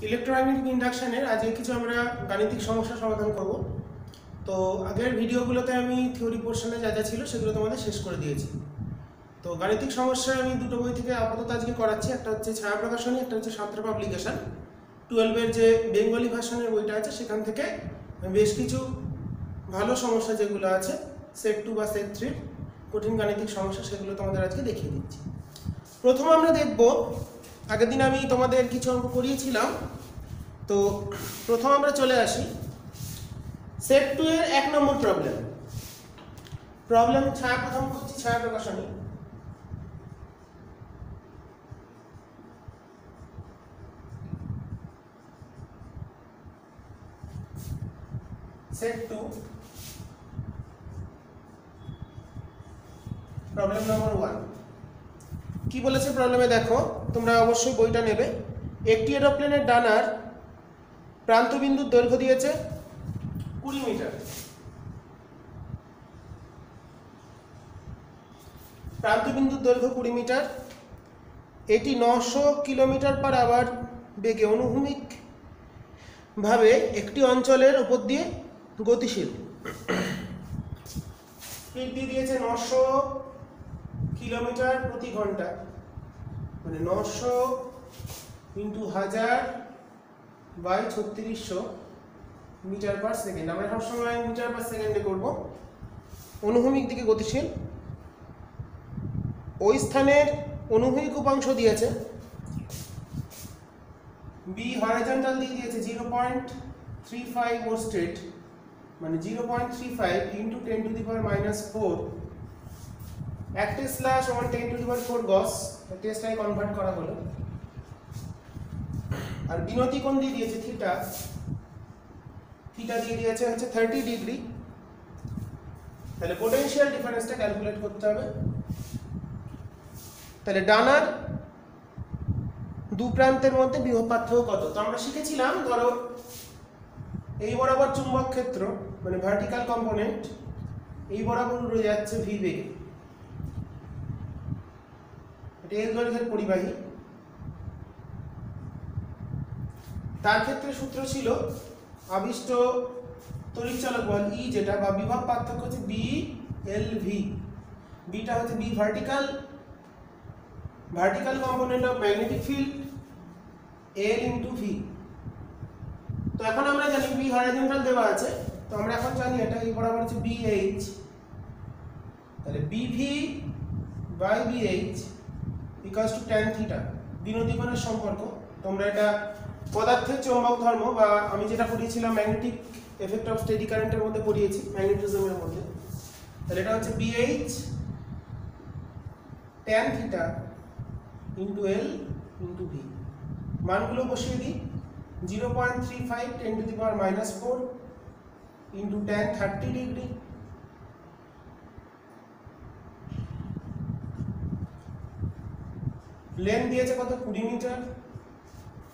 Electromagnetic ইন্ডাকশনের আজকে কিছু আমরা গাণিতিক সমস্যা সমাধান করব। তো আগের ভিডিওগুলোতে আমি থিওরি পোর্শনে যা যা ছিল সেগুলো তোমাদের শেষ করে দিয়েছি। তো গাণিতিক সমস্যা আমি দুটো বই থেকে আপাতত আজকে করাচ্ছি, একটা হচ্ছে ছায়া প্রকাশনী, একটা হচ্ছে সাঁতরা পাবলিকেশন। 12-এর যে বেঙ্গলি ভার্সনের বইটা আছে সেখান থেকে বেশ কিছু ভালো সমস্যা যেগুলো আছে সেট 2 বা সেট 3 কঠিন গাণিতিক সমস্যা, সেগুলো তোমাদের আজকে দেখিয়ে দিচ্ছি। প্রথম আমরা দেখব, আগের দিন আমি তোমাদের কিছু অঙ্ক করিয়েছিলাম। তো প্রথম আমরা চলে আসি সেট 2 এর 1 নম্বর প্রবলেম ছায়া প্রথম করছি, ছায়া প্রকাশনী। সেট 2 প্রবলেম নম্বর 1 কি বলেছে প্রবলেমে দেখো, তোমরা অবশ্যই বইটা নেবে। একটি এরোপ্লেনের ডানার প্রান্তবিন্দুর দৈর্ঘ্য দিয়েছে 20 মিটার। প্রান্তবিন্দুর দৈর্ঘ্য 20 মিটার। এটি 900 কিলোমিটার পার আওয়ার বেগে অনুভূমিক ভাবে একটি অঞ্চলের উপর দিয়ে গতিশীল। স্পিড দিয়ে দিয়েছে 900 কিলোমিটার প্রতি ঘন্টা, মানে 900 into 1000 by 3600 metre per second. আমরা সবসময় মিটার পার সেকেন্ডে করব। অনুভূমিক দিকে গতিশীল। ওই স্থানের অনুভূমিক উপাংশ দিয়েছে বি, হরাইজন্টাল দিয়ে দিয়েছে 0.35 ও স্ট্রেট, মানে 0.35 into 10 to the power -4 1 Tesla সমান 10 to the power 4 Gauss, টেসলায় convert করা হলো। আর বিনতি কোণ দিয়ে দিয়েছে থিটা, থিটা দিয়ে দিয়েছে হচ্ছে 30 ডিগ্রি। তাহলে পোটেনশিয়াল ডিফারেন্সটা ক্যালকুলেট করতে হবে। তাহলে ডানার দু প্রান্তের মধ্যে বিভব পার্থক্য কত? তো আমরা শিখেছিলাম, ধরো এই বরাবর চুম্বক ক্ষেত্র মানে ভার্টিক্যাল কম্পোনেন্ট এই বরাবর উড়ে যাচ্ছে ভি বেগে, এটা এল দৈর্ঘ্যের পরিবাহী। তার ক্ষেত্রে সূত্র ছিল আবিষ্ট তড়িৎচালক বল ই, যেটা বা বিভব পার্থক্য হচ্ছে বি এল ভি। বিটা হচ্ছে B vertical component of magnetic field, L into V. তো এখন আমরা জানি বি হরাইজন্টাল দেওয়া আছে, তো আমরা এখন জানি এটা এই বরাবর হচ্ছে বি এইচ। তাহলে B V by B H equals to tan theta, বিনতি কোণের সম্পর্ক। তোমরা এটা পদার্থের চৌম্বক ধর্ম বা আমি যেটা পড়িয়েছিলাম ম্যাগনেটিক এফেক্ট অফ স্টেডি কারেন্টের মধ্যে পড়িয়েছি, ম্যাগনেটিজমের মধ্যে। তাহলে এটা হচ্ছে B H tan theta into L into V. মানগুলো বসিয়ে দিই, 0.35 10 to the power -4 into tan 30 degree, length দিয়েছে কত 20 মিটার।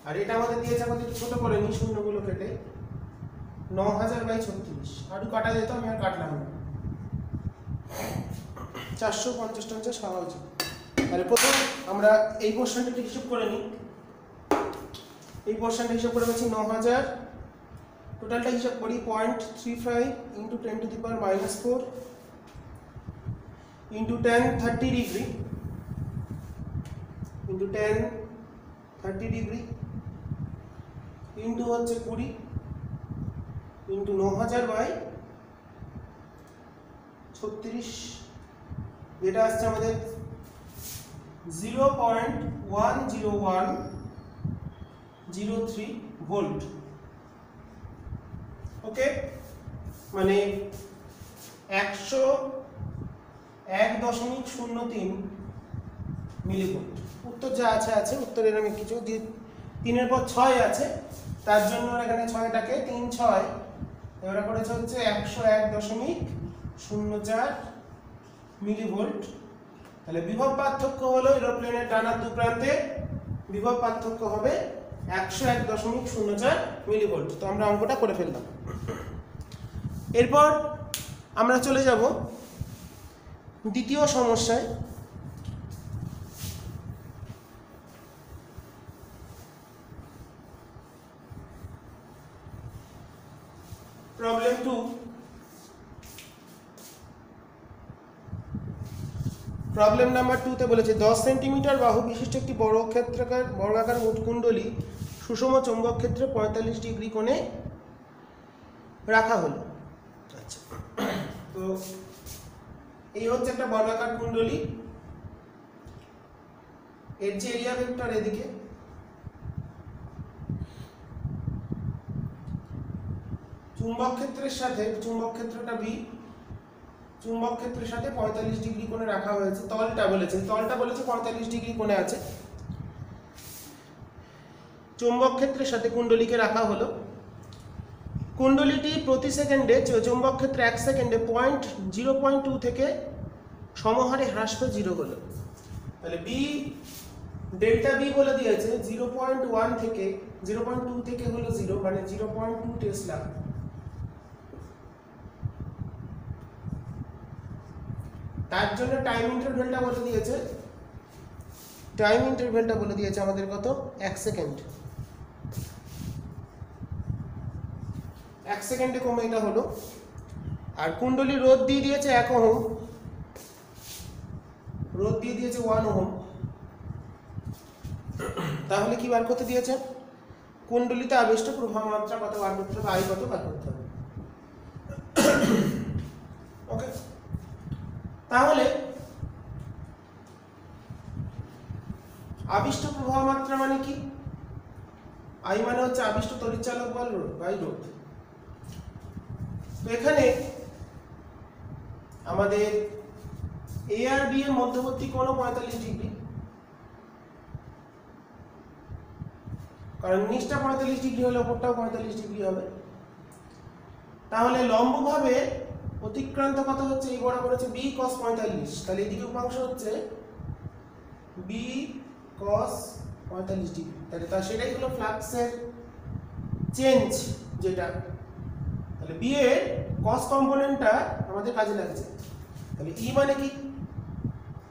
আর এটা আমাদের দিয়েছে, আমাদের ছোট করে নি শূন্যগুলো কেটে, 9000 বাই 36। আরও কাটা যেত, আমি আর কাটলাম না, 450 হওয়া উচিত। তাহলে প্রথম আমরা এই পোর্শনটা হিসাব করে নিই। এই পোর্শনটা হিসাব করে পাচ্ছি 9000, টোটালটা হিসাব করি 0.35 into 10 to the power -4 into tan 30 degree into tan 30 degree into হচ্ছে 20 ইন্টু 9000 বাই 36, যেটা আসছে আমাদের 0.10103 ভোল্ট। ওকে, মানে 101.03 মিলিভোল্ট। উত্তর যা আছে উত্তরের আমি কিছু দিয়ে 3-এর পর 6 আছে, তার জন্য এখানে 6টাকে 3 6 এবারে করেছে হচ্ছে 101.04 মিলিভোল্ট। তাহলে বিভব পার্থক্য হলো এরোপ্লেনের ডানার দু প্রান্তে বিভব পার্থক্য হবে 101.04 মিলিভোল্ট। তো আমরা অঙ্কটা করে ফেললাম। এরপর আমরা চলে যাব দ্বিতীয় সমস্যায়। প্রবলেম 2। প্রবলেম নাম্বার 2 তে বলেছে 10 সেন্টিমিটার বাহু বিশিষ্ট একটি বর্গাকার মুঠকুণ্ডলী সুষম চৌম্বক ক্ষেত্রে 45 ডিগ্রি কোণে রাখা হলো। আচ্ছা, তো এই হচ্ছে একটা বর্গাকার কুণ্ডলী, এর যে এরিয়া ভেক্টর এদিকে, চুম্বক ক্ষেত্রের সাথে, চুম্বক ক্ষেত্রটা বি, চুম্বক ক্ষেত্রের সাথে 45 ডিগ্রি কোণে রাখা হয়েছে। তলটা বলেছে 45 ডিগ্রি কোণে আছে। চুম্বক ক্ষেত্রের সাথে কুণ্ডলীকে রাখা হলো। কুণ্ডলীটি প্রতি সেকেন্ডে, চুম্বক ক্ষেত্রে 1 সেকেন্ডে 0.2 থেকে সমহারে হ্রাস পেয়ে 0 হলো। তাহলে বি, ডেল্টা বি বলে দিয়েছে 0.1 থেকে 0.2 থেকে হলো 0, মানে 0.2 টেসলা। তার জন্য টাইম ইন্টারভ্যালটা বলে দিয়েছে, আমাদের কত, 1 সেকেন্ড। 1 সেকেন্ডে কমে এটা হলো। আর কুণ্ডলী রোধ দিয়ে দিয়েছে 1 ওহম, রোধ দিয়ে দিয়েছে 1 ওহম। তাহলে কি বার করতে দিয়েছে? কুণ্ডলীতে আবিষ্ট প্রবাহ মাত্রা কত বার করতে হবে, আই কত বার করতে হবে। ওকে, তাহলে আবিষ্ট প্রবাহ মাত্রা মানে কি? আই মানে হচ্ছে আবিষ্ট তড়িৎচালক বল বাই রোধ। তো এখানে আমাদের এ আর বি এর মধ্যবর্তী কোণ 45 ডিগ্রি, কারণ নিচটা 45 ডিগ্রি হলে উপরটাও 45 ডিগ্রি হবে। তাহলে লম্বভাবে অতিক্রান্ত কত হচ্ছে, এই বরাবর হচ্ছে বি cos 45, তাহলে এদিকে উপাংশ হচ্ছে বি cos 45 ডিগ্রি। তাহলে সেটাই হলো ফ্লাক্সের চেঞ্জ যেটা। তাহলে বি এর cos কম্পোনেন্টটা আমাদের কাজে লাগছে। তাহলে ই মানে কি,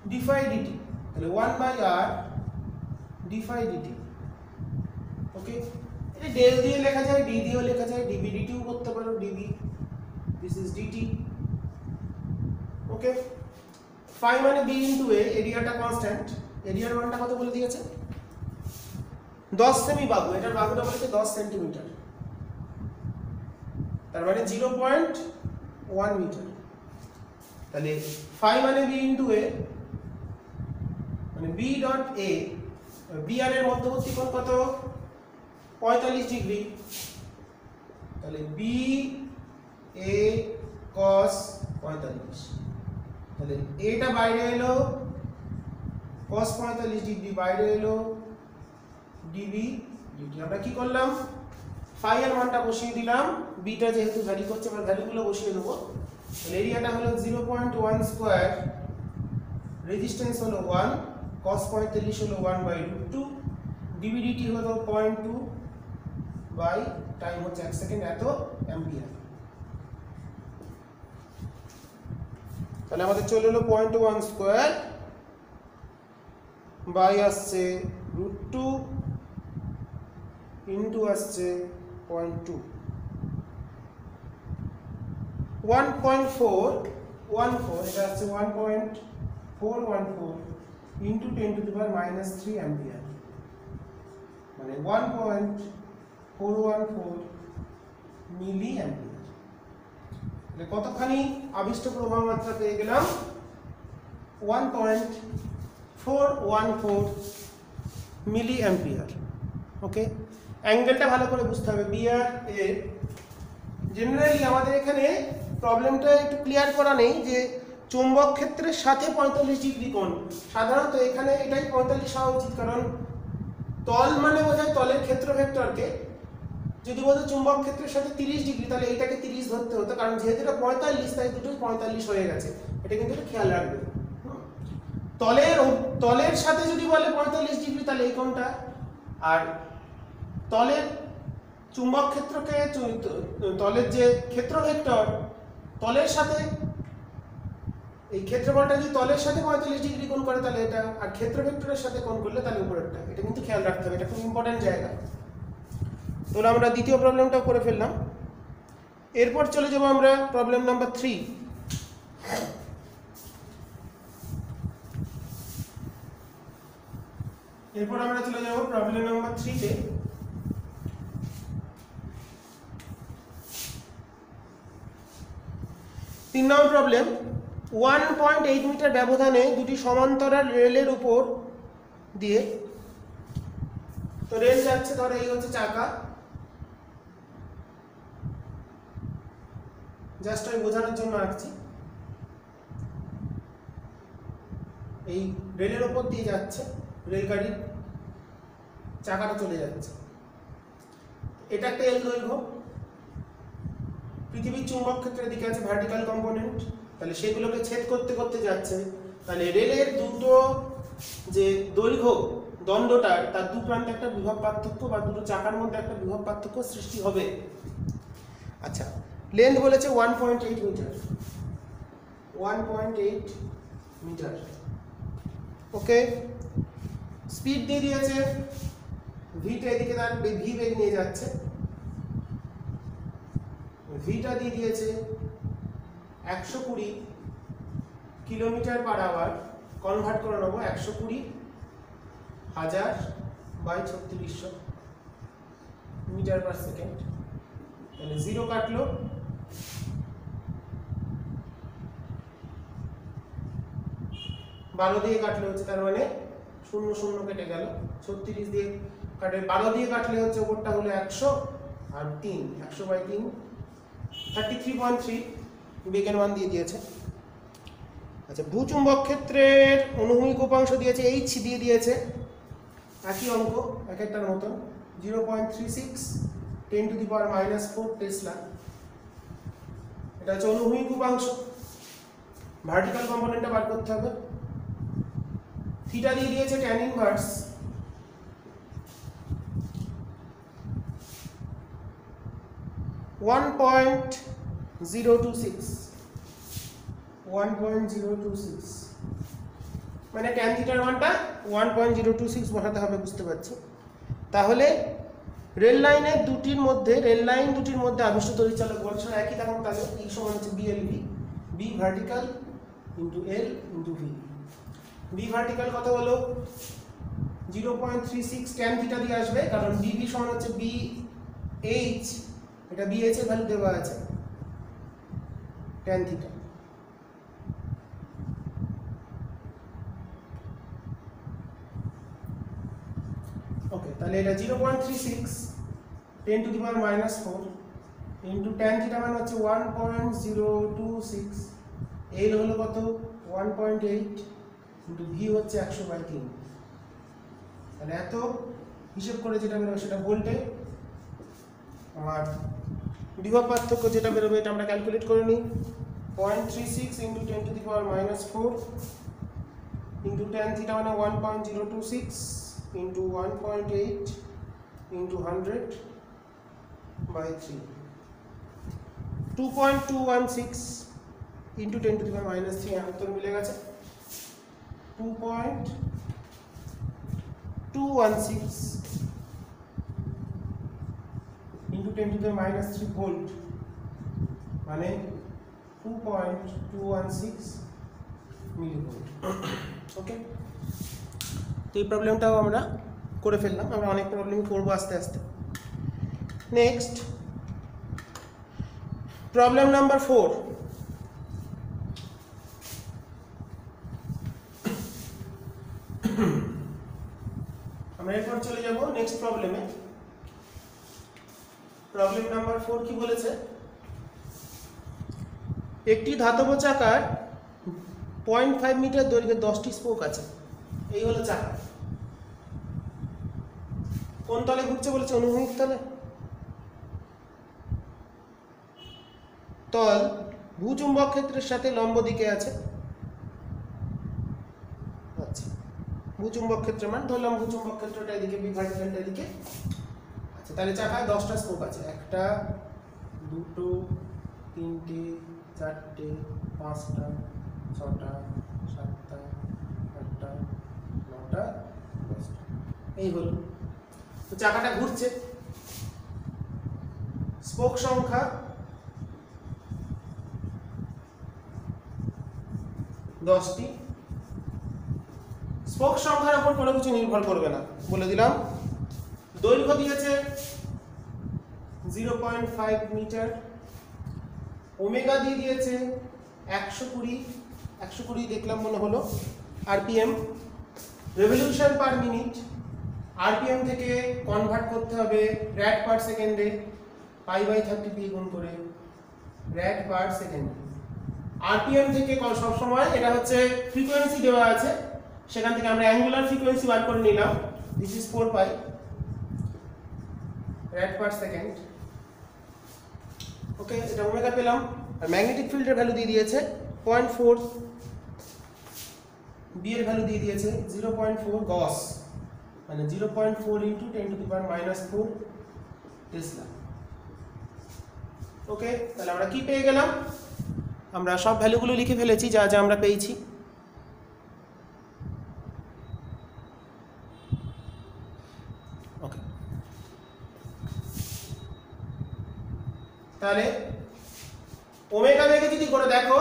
ডি ফাই ডিটি, তাহলে 1/r ডি ফাই ডিটি। ওকে, এটা ডেল দিয়ে লেখা যায়, ডি দিয়েও লেখা যায়, ডিবি ডিটিও করতে পারো, dB this is dt. Okay, phi মানে বি ইনটু এ, এরিয়াটা কনস্ট্যান্ট, এরিয়ার মানটা কত বলে দিয়েছে, 10 সেমি বাহু, এটার বাহুটা বলেছে 10 সেন্টিমিটার, তার মানে 0.1 মিটার। তাহলে ফাই মানে বি ইনটু এ, মানে বি ডট এ, বি আর এর মধ্যবর্তী কোণ কত, 45 ডিগ্রি। তাহলে বি এ cos 45, তাহলে এটা বাইরে এলো, cos 45 ডিগ্রি বাইরে এলো, ডিবি ডিটি। আমরা কি করলাম, ফাই এর মানটা বসিয়ে দিলাম, বিটা যেহেতু ভ্যারি করছে আমরা ভ্যালুগুলো বসিয়ে দেবো। তাহলে এরিয়াটা হলো 0.1 স্কয়ার, রেজিস্ট্যান্স হলো 1, cos 45 হলো 1/√2, ডিবি ডিটি হলো 0.2 বাই টাইম হচ্ছে 1 সেকেন্ড, এত অ্যাম্পিয়ার। তাহলে আমাদের চলে এলো 0.1 স্কয়ার বাই আসছে √2 ইনটু আসছে 0.2, 1.414, এটা আসছে 1.414 ইনটু 10⁻³ অ্যাম্পিয়ার, মানে 1.414 মিলি অ্যাম্পিয়ার। কতখানি আবিষ্ট প্রবাহ মাত্রা পেয়ে গেলাম, 1.414 মিলি অ্যাম্পিয়ার। ওকে, অ্যাঙ্গেলটা ভালো করে বুঝতে হবে, বি আর এ। জেনারেলি আমাদের এখানে প্রবলেমটা একটু ক্লিয়ার করা নেই যে চুম্বক ক্ষেত্রের সাথে 45 ডিগ্রি কোণ, সাধারণত এখানে এটাই 45 হওয়া উচিত, কারণ তল মানে বোঝায় তলের ক্ষেত্র ভেক্টরকে। যদি বলতো চুম্বক ক্ষেত্রের সাথে 30 ডিগ্রি, তাহলে এইটাকে 30 ধরতে হতো, কারণ যেহেতু এটা 45 তাই দুটোই 45 হয়ে গেছে, এটা কিন্তু একটু খেয়াল রাখবে। তলের সাথে যদি বলে 45 ডিগ্রি তাহলে এই কোণটা, আর তলের চুম্বক ক্ষেত্রকে, তলের যে ক্ষেত্র ভেক্টর তলের সাথে, এই ক্ষেত্রফলটা যদি তলের সাথে 45 ডিগ্রি কোণ করে তাহলে এটা, আর ক্ষেত্র ভেক্টরের সাথে কোণ করলে তাহলে উপরেরটা। এটা কিন্তু খেয়াল রাখতে হবে, এটা খুব ইম্পর্টেন্ট জায়গা। তাহলে আমরা দ্বিতীয় প্রবলেমটাও করে ফেললাম। এরপর চলে যাব আমরা প্রবলেম নাম্বার 3। এরপর আমরা চলে যাব প্রবলেম নাম্বার 3 তে। 3 নম্বর প্রবলেম, 1.8 মিটার ব্যবধানে দুটি সমান্তরাল রেলের উপর দিয়ে, তো রেল যাচ্ছে, ধরো এই হচ্ছে চাকা, জাস্ট আমি বোঝানোর জন্য আঁকছি। এই রেলের উপর দিয়ে যাচ্ছে, রেলগাড়ির চাকাটা চলে যাচ্ছে। এটা একটা এল দৈর্ঘ্য। পৃথিবীর চুম্বক ক্ষেত্রের দিকে আছে ভার্টিক্যাল কম্পোনেন্ট, তাহলে সেগুলোকে ছেদ করতে করতে যাচ্ছে। তাহলে রেলের দুটো যে দৈর্ঘ্য দণ্ডটার, তার দু প্রান্তে একটা বিভব পার্থক্য বা দুটো চাকার মধ্যে একটা বিভব পার্থক্য সৃষ্টি হবে। আচ্ছা, লেন্থ বলেছে 1.8 মিটার, 1.8 মিটার। ওকে, স্পিড দিয়ে দিয়েছে, ভিটা এদিকে তার ভি বেগ নিয়ে যাচ্ছে, ভিটা দিয়ে দিয়েছে 120 কিলোমিটার পার আওয়ার। কনভার্ট করে নেবো 120,000 বাই 3600 মিটার পার সেকেন্ড। তাহলে 0 কাটলো, 12 দিয়ে কাটলে হচ্ছে, তার মানে 0 0 কেটে গেল। 36 দিয়ে কাটে, 12 দিয়ে কাটলে হচ্ছে ওপরটা হলো 100 আর 3, 100 বাই 3 33.3 বেগের মান দিয়ে দিয়েছে। আচ্ছা, ভূচুম্বক ক্ষেত্রের অনুভূমিক উপাংশ দিয়েছে এইচ দিয়ে দিয়েছে, একই অঙ্ক এক একটার মতন, 0.36 10⁻⁻4 টেসলা। এটা হচ্ছে অনুভূমিক উপাংশ। ভার্টিক্যাল কম্পোনেন্টটা বার করতে হবে। থিটা দিয়ে দিয়েছে tan ইনভার্স 1.026, মানে tan থিটার মানটা 1.026 বসাতে হবে, বুঝতে পারছি। তাহলে রেল লাইনের দুটির মধ্যে, রেল লাইন দুটির মধ্যে আবিষ্ট তড়িৎচালক বল একই থাকুন, তাহলে E সমান হচ্ছে BLV, B vertical into L into V। B vertical কত হলো 0.36 tan থিটা দিয়ে আসবে, কারণ BB সমান হচ্ছে BH, এটা BH এর ভ্যালু দেওয়া আছে, tan থিটা। ওকে, তাহলে এটা 0.36 10⁻⁻4 ইন্টু tan থিটা মানে হচ্ছে 1.026, L হলো কত 1.8 ইন্টু V হচ্ছে 100/3। তাহলে এত হিসেব করে যেটা বেরোবে সেটা ভোল্টে, আর বিভব পার্থক্য যেটা বেরোবে এটা আমরা ক্যালকুলেট করে নিই। 0.36 ইন্টু 10⁻⁻4 ইন্টু tan থিটা মানে 1.026 ইন্টু 1.8 ইন্টু 100/3, 2.216 ইন্টু 10⁻⁻3, উত্তর মিলে গেছে। 2.216 ইন্টু 10⁻³ ভোল্ট, মানে 2.216 মিলিভোল্ট। ওকে, তো এই প্রবলেমটাও আমরা করে ফেললাম। আমরা অনেক প্রবলেম করবো আস্তে আস্তে। Next problem number 4। আমরা এরপর চলে যাব নেক্সট প্রবলেমে। প্রবলেম নাম্বার 4 কি বলেছে, একটি ধাতব চাকার 0.5 মিটার দৈর্ঘ্যের 10টি স্পোক আছে। এই হলো চাকা, কোন তলে ঘুরছে বলেছে, অনুভূমিক তলে। তল ভূচুম্বক ক্ষেত্রের সাথে লম্ব দিকে আছে। আচ্ছা, ভূচুম্বক ক্ষেত্র মান ধরলাম, ভূচুম্বক ক্ষেত্রটা এদিকে, বি ভার্টিক্যালটা এদিকে। আচ্ছা, তাহলে চাকায় 10টা স্পোক আছে, 1টা 2টো 3টে 4টে 5টা 6টা 7টা 8টা 9টা 10টা, এই হলো। তো চাকাটা ঘুরছে, স্পোক সংখ্যা 10টি। স্পোক সংখ্যার উপর কোনো কিছু নির্ভর করবে না, বলে দিলাম। দৈর্ঘ্য দিয়েছে 0.5 মিটার। ওমেগা দিয়ে দিয়েছে 120 দেখলাম মনে হলো RPM. Revolution per minute, RPM থেকে কনভার্ট করতে হবে র‍্যাড পার সেকেন্ডে, π/30 গুণ করে র‍্যাড পার সেকেন্ড। আরপিএম থেকে সব সময় এটা হচ্ছে ফ্রিকোয়েন্সি দেওয়া আছে, সেখান থেকে আমরা অ্যাঙ্গুলার ফ্রিকোয়েন্সি বার করে নিলাম। This is 4π rad per second. Okay, এটা ওমেগা পেলাম। আর ম্যাগনেটিক ফিল্ডের ভ্যালু দিয়ে দিয়েছে 0.4, বি এর ভ্যালু দিয়ে দিয়েছে 0.4 গস, মানে 0.4 × 10⁻⁻⁴ টেসলা। ওকে, তাহলে আমরা কি পেয়ে গেলাম? আমরা সব ভ্যালুগুলো লিখে ফেলেছি যা যা আমরা পেয়েছি। ওকে, তাহলে ওমেগা বেগে যদি করে দেখো,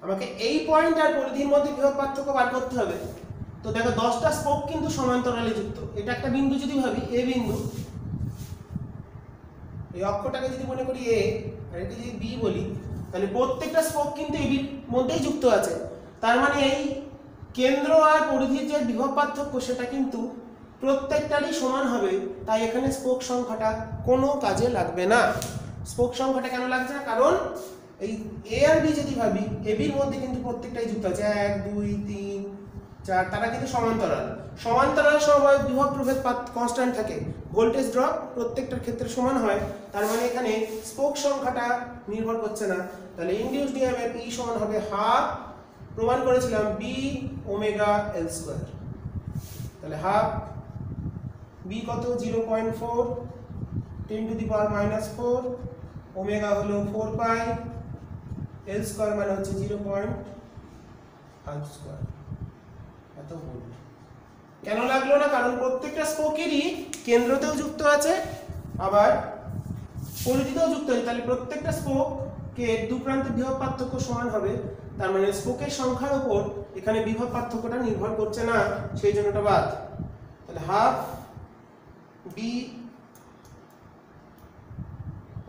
আমাকে এই পয়েন্ট আর পরিধির মধ্যে বিভব পার্থক্য বার করতে হবে। তো দেখো 10টা স্পোক কিন্তু সমান্তরালে যুক্ত। এটা একটা বিন্দু যদি ভাবি, এ বিন্দু, এই অক্ষটাকে যদি মনে করি এ, আর এটা যদি বি বলি, তাহলে প্রত্যেকটা স্পোক কিন্তু এবির মধ্যেই যুক্ত আছে। তার মানে এই কেন্দ্র আর পরিধির যে বিভব পার্থক্য সেটা কিন্তু প্রত্যেকটারই সমান হবে। তাই এখানে স্পোক সংখ্যাটা কোনো কাজে লাগবে না। স্পোক সংখ্যাটা কেন লাগছে না? কারণ এই এ আর বি যদি ভাবি, এবির মধ্যে কিন্তু প্রত্যেকটাই যুক্ত আছে, 1 2 3 4, তারা কিন্তু সমান্তরাল। সমান্তরাল সমবায় বিভব প্রভেদ কনস্ট্যান্ট থাকে, ভোল্টেজ ড্রপ প্রত্যেকটার ক্ষেত্রে সমান হয়। তার মানে এখানে স্পোক সংখ্যাটা নির্ভর করছে না। তাহলে ইনডিউসড ইএমএফ ই সমান হবে হাফ, প্রমাণ করেছিলাম বি ওমেগা এল স্কয়ার। তাহলে হাফ বি কত? 0.4 10⁻⁻⁴, ওমেগা হলো 4π, এল স্কয়ার মানে হচ্ছে 0.5 স্কয়ার। এত ভোল্ট কেন লাগলো না? কারণ প্রত্যেকটা স্পোকেরই কেন্দ্রতেও যুক্ত আছে, আবার পরিধিতেও যুক্ত আছে। তাহলে প্রত্যেকটা স্পোকে দু প্রান্তে বিভব পার্থক্য সমান হবে। তার মানে স্পোকের সংখ্যার উপর এখানে বিভব পার্থক্যটা নির্ভর করছে না, সেই জন্য এটা বাদ। তাহলে হাফ বি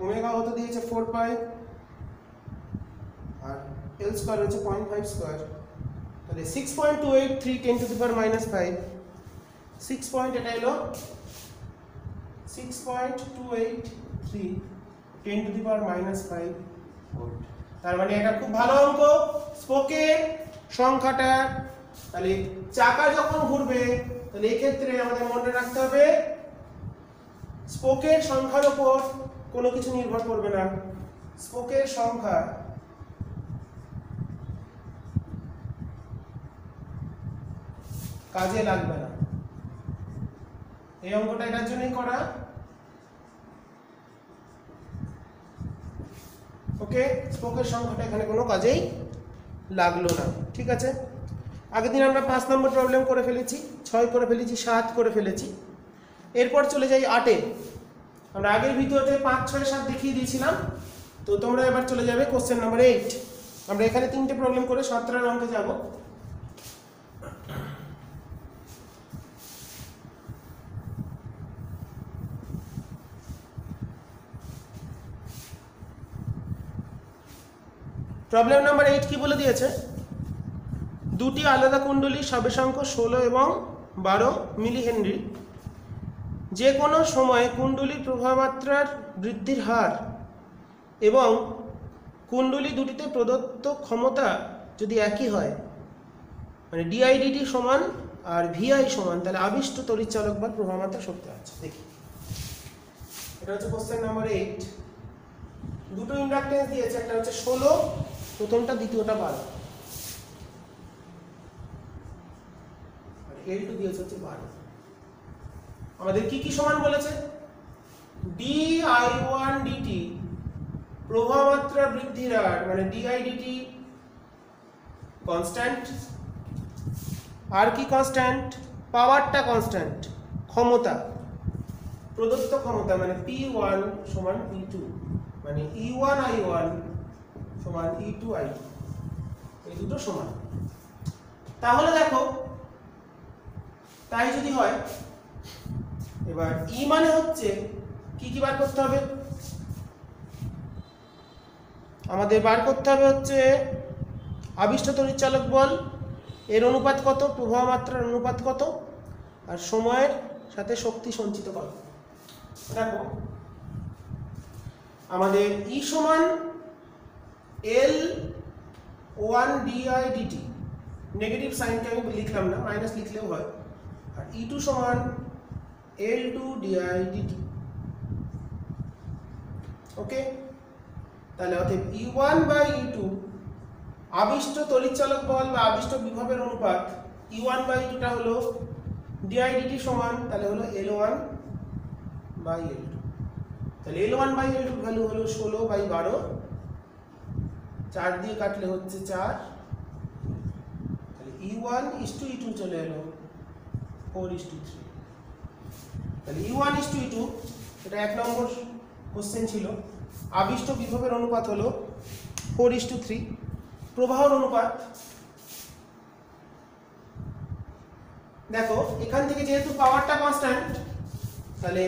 ওমেগা কত দিয়েছে? 4π, আর এল স্কয়ার হচ্ছে 0.5 স্কয়ার। তাহলে 6.283 10⁻⁵, 6 পয়েন্ট, এটা হলো 6.283 10⁻⁵ ভোল্ট। তার মানে এটা খুব ভালো অঙ্ক। স্পোকের সংখ্যাটা, তাহলে চাকা যখন ঘুরবে, তাহলে এই ক্ষেত্রে আমাদের মনে রাখতে হবে স্পোকের সংখ্যার উপর কোনো কিছু নির্ভর করবে না। স্পোকের সংখ্যা কাজে লাগবে না। এই অঙ্কটা এটার জন্যই করা। ওকে, স্পোকের সংখ্যাটা এখানে কোনো কাজেই লাগলো না। ঠিক আছে, আগের দিন আমরা 5 নম্বর প্রবলেম করে ফেলেছি, 6 করে ফেলেছি, 7 করে ফেলেছি। এরপর চলে যাই 8-এ। আমরা আগের ভিডিওতে 5 6 7 দেখিয়ে দিয়েছিলাম। তো তোমরা এবার চলে যাবে কোশ্চেন নাম্বার 8। আমরা এখানে 3টে প্রবলেম করে 17 অঙ্কে যাব। প্রবলেম নাম্বার 8 কি বলে দিয়েছে? দুটি আলাদা কুণ্ডলীর সবেশাঙ্ক 16 এবং 12 মিলি হেনরি যে কোনো সময়ে কুণ্ডলীর প্রবাহমাত্রার বৃদ্ধির হার এবং কুণ্ডলী দুটিতে প্রদত্ত ক্ষমতা যদি একই হয়, মানে ডিআইডিটি সমান আর ভিআই সমান, তাহলে আবিষ্ট তড়িৎচালক বা প্রবাহমাত্রা শক্তি আছে। দেখি, এটা হচ্ছে কোশ্চেন নাম্বার 8। দুটো ইন্ডাকটেন্স দিয়েছে, একটা হচ্ছে 16 প্রথমটা, দ্বিতীয়টা 12, আর L2 দিয়েছে হচ্ছে 12। আমাদের কি কি সমান বলেছে? di1 dt প্রবাহমাত্রা বৃদ্ধির হার, মানে didt কনস্ট্যান্ট। আর কি কনস্ট্যান্ট? পাওয়ারটা কনস্ট্যান্ট, ক্ষমতা, প্রদত্ত ক্ষমতা, মানে P1 সমান P2, মানে E1 I1 সমান E2 I2। এই দুটো সমান। তাহলে দেখো, তাই যদি হয়, এবার ই মানে হচ্ছে কি কি বার করতে হবে? আমাদের বার করতে হবে হচ্ছে আবিষ্ট তড়িৎচালক বল এর অনুপাত কত, প্রবাহ মাত্রার অনুপাত কত, আর সময়ের সাথে শক্তি সঞ্চিত কত। দেখো, আমাদের ই সমান L1 DI dt, নেগেটিভ সাইনকে আমি লিখলাম না, মাইনাস লিখলেও হয়, আর E2 সমান L2 DI dt। ওকে, তাহলে অতএব E1 বাই E2 আবিষ্ট তড়িৎচালক বল বা আবিষ্ট বিভবের অনুপাত E1 বাই E2 টা হলো DI dt সমান, তাহলে হলো L1 বাই L2। তাহলে L1 বাই L2 ভ্যালু হলো 16 বাই 12, 4 দিয়ে কাটলে হচ্ছে 4, তাহলে E1 ইসটু E2 চলে এলো 4:3। তাহলে E1 ইসটু E2, এটা 1 নম্বর কোশ্চেন ছিল। আবিষ্ট বিভবের অনুপাত হলো 4:3। প্রবাহের অনুপাত দেখো, এখান থেকে যেহেতু পাওয়ারটা কনস্ট্যান্ট, তাহলে